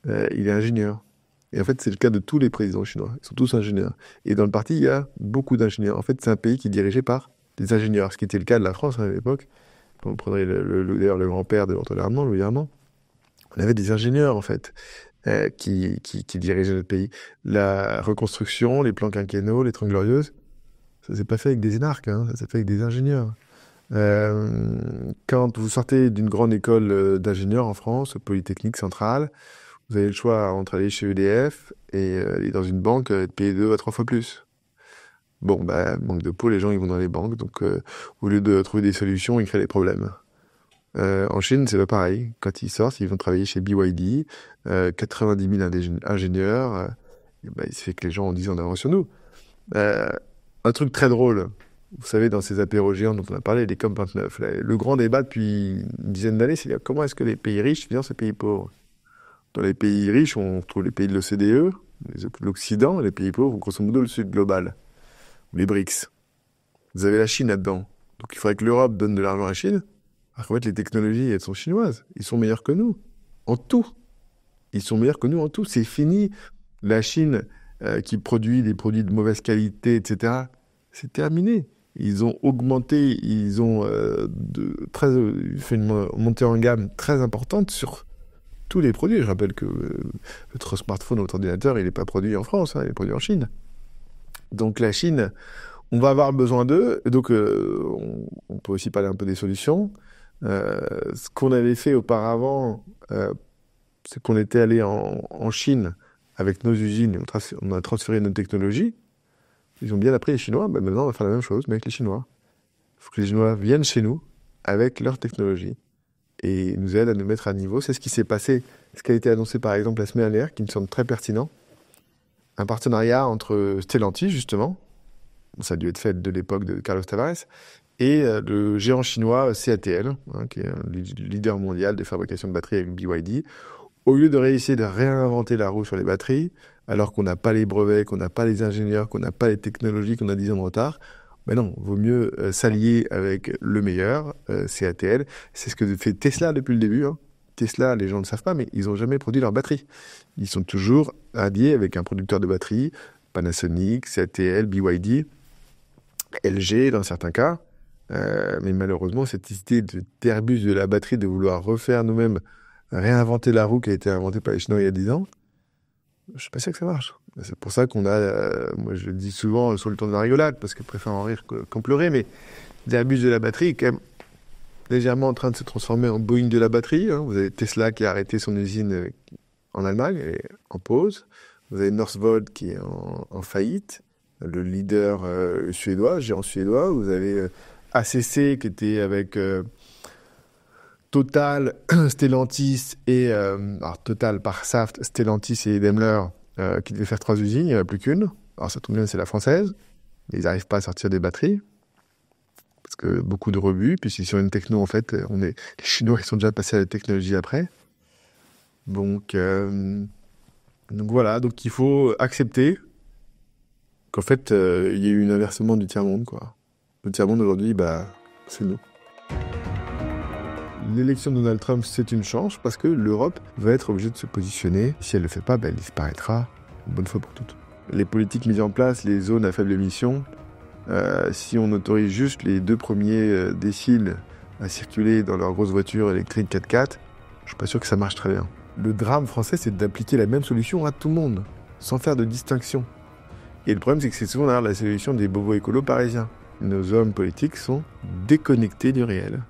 il est ingénieur. Et en fait, c'est le cas de tous les présidents chinois, ils sont tous ingénieurs. Et dans le parti, il y a beaucoup d'ingénieurs. En fait, c'est un pays qui est dirigé par des ingénieurs, ce qui était le cas de la France à l'époque. Vous prendrez d'ailleurs le grand-père de l'Antoine Armand, Louis Armand. On avait des ingénieurs, en fait, qui dirigeaient notre pays. La reconstruction, les plans quinquennaux, les Trente Glorieuses, ça s'est pas fait avec des énarques, hein, ça s'est fait avec des ingénieurs. Quand vous sortez d'une grande école d'ingénieurs en France, Polytechnique Centrale, vous avez le choix entre aller chez EDF et aller dans une banque et être payé 2 à 3 fois plus. Bon, bah, manque de peau, les gens ils vont dans les banques, donc au lieu de trouver des solutions, ils créent des problèmes. En Chine, c'est pas pareil. Quand ils sortent, ils vont travailler chez BYD, 90 000 ingénieurs, et bah, il se fait que les gens ont 10 ans d'avance sur nous. Un truc très drôle, vous savez, dans ces apéros géants dont on a parlé, les COP29, là, le grand débat depuis une dizaine d'années, c'est comment est-ce que les pays riches financent les pays pauvres. Dans les pays riches, on trouve les pays de l'OCDE, l'Occident, et les pays pauvres, grosso modo, le Sud global, ou les BRICS. Vous avez la Chine là-dedans. Donc il faudrait que l'Europe donne de l'argent à la Chine. Alors qu'en fait, les technologies, elles sont chinoises. Ils sont meilleurs que nous, en tout. Ils sont meilleurs que nous en tout. C'est fini. La Chine, qui produit des produits de mauvaise qualité, etc., c'est terminé. Ils ont augmenté, ils ont fait une montée en gamme très importante sur tous les produits. Je rappelle que votre smartphone, votre ordinateur, il n'est pas produit en France, hein, il est produit en Chine. Donc la Chine, on va avoir besoin d'eux. Donc on peut aussi parler un peu des solutions. Ce qu'on avait fait auparavant, c'est qu'on était allé en Chine avec nos usines, et on a transféré nos technologies. Ils ont bien appris les Chinois, bah maintenant on va faire la même chose, mais avec les Chinois. Il faut que les Chinois viennent chez nous avec leur technologie et nous aident à nous mettre à niveau. C'est ce qui s'est passé, ce qui a été annoncé par exemple la semaine dernière, qui me semble très pertinent. Un partenariat entre Stellantis, justement, ça a dû être fait de l'époque de Carlos Tavares, et le géant chinois CATL, hein, qui est un leader mondial de fabrication de batteries avec BYD. Au lieu de réussir de réinventer la roue sur les batteries, alors qu'on n'a pas les brevets, qu'on n'a pas les ingénieurs, qu'on n'a pas les technologies, qu'on a 10 ans de retard, ben non, vaut mieux s'allier avec le meilleur, CATL. C'est ce que fait Tesla depuis le début. Hein. Tesla, les gens ne le savent pas, mais ils n'ont jamais produit leurs batteries. Ils sont toujours alliés avec un producteur de batteries, Panasonic, CATL, BYD, LG dans certains cas. Mais malheureusement, cette idée d'Airbus de la batterie, de vouloir refaire nous-mêmes, réinventer la roue qui a été inventée par les Chinois il y a 10 ans, je suis pas sûr que ça marche. C'est pour ça qu'on a, moi je le dis souvent sur le ton de la rigolade, parce que je préfère en rire qu'en pleurer, mais l'Airbus de la batterie est quand même légèrement en train de se transformer en Boeing de la batterie. Hein. Vous avez Tesla qui a arrêté son usine en Allemagne, elle est en pause. Vous avez Northvolt qui est en faillite, le leader suédois, géant suédois. Vous avez ACC qui était avec Total, Stellantis et... alors Total par Saft, Stellantis et Daimler qui devaient faire 3 usines, il n'y en a plus qu'une. Alors ça tombe bien, c'est la française. Ils n'arrivent pas à sortir des batteries. Parce que beaucoup de rebuts. Puis c'est sur une techno, en fait, les Chinois ils sont déjà passés à la technologie après. Donc voilà, donc il faut accepter qu'en fait, il y a eu un inversement du tiers-monde, quoi. Le tiers-monde aujourd'hui, bah, c'est nous. L'élection de Donald Trump, c'est une chance parce que l'Europe va être obligée de se positionner. Si elle ne le fait pas, elle disparaîtra une bonne fois pour toutes. Les politiques mises en place, les zones à faible émission, si on autorise juste les 2 premiers déciles à circuler dans leurs grosses voitures électriques 4x4, je suis pas sûr que ça marche très bien. Le drame français, c'est d'appliquer la même solution à tout le monde, sans faire de distinction. Et le problème, c'est que c'est souvent la solution des bobos écolos parisiens. Nos hommes politiques sont déconnectés du réel.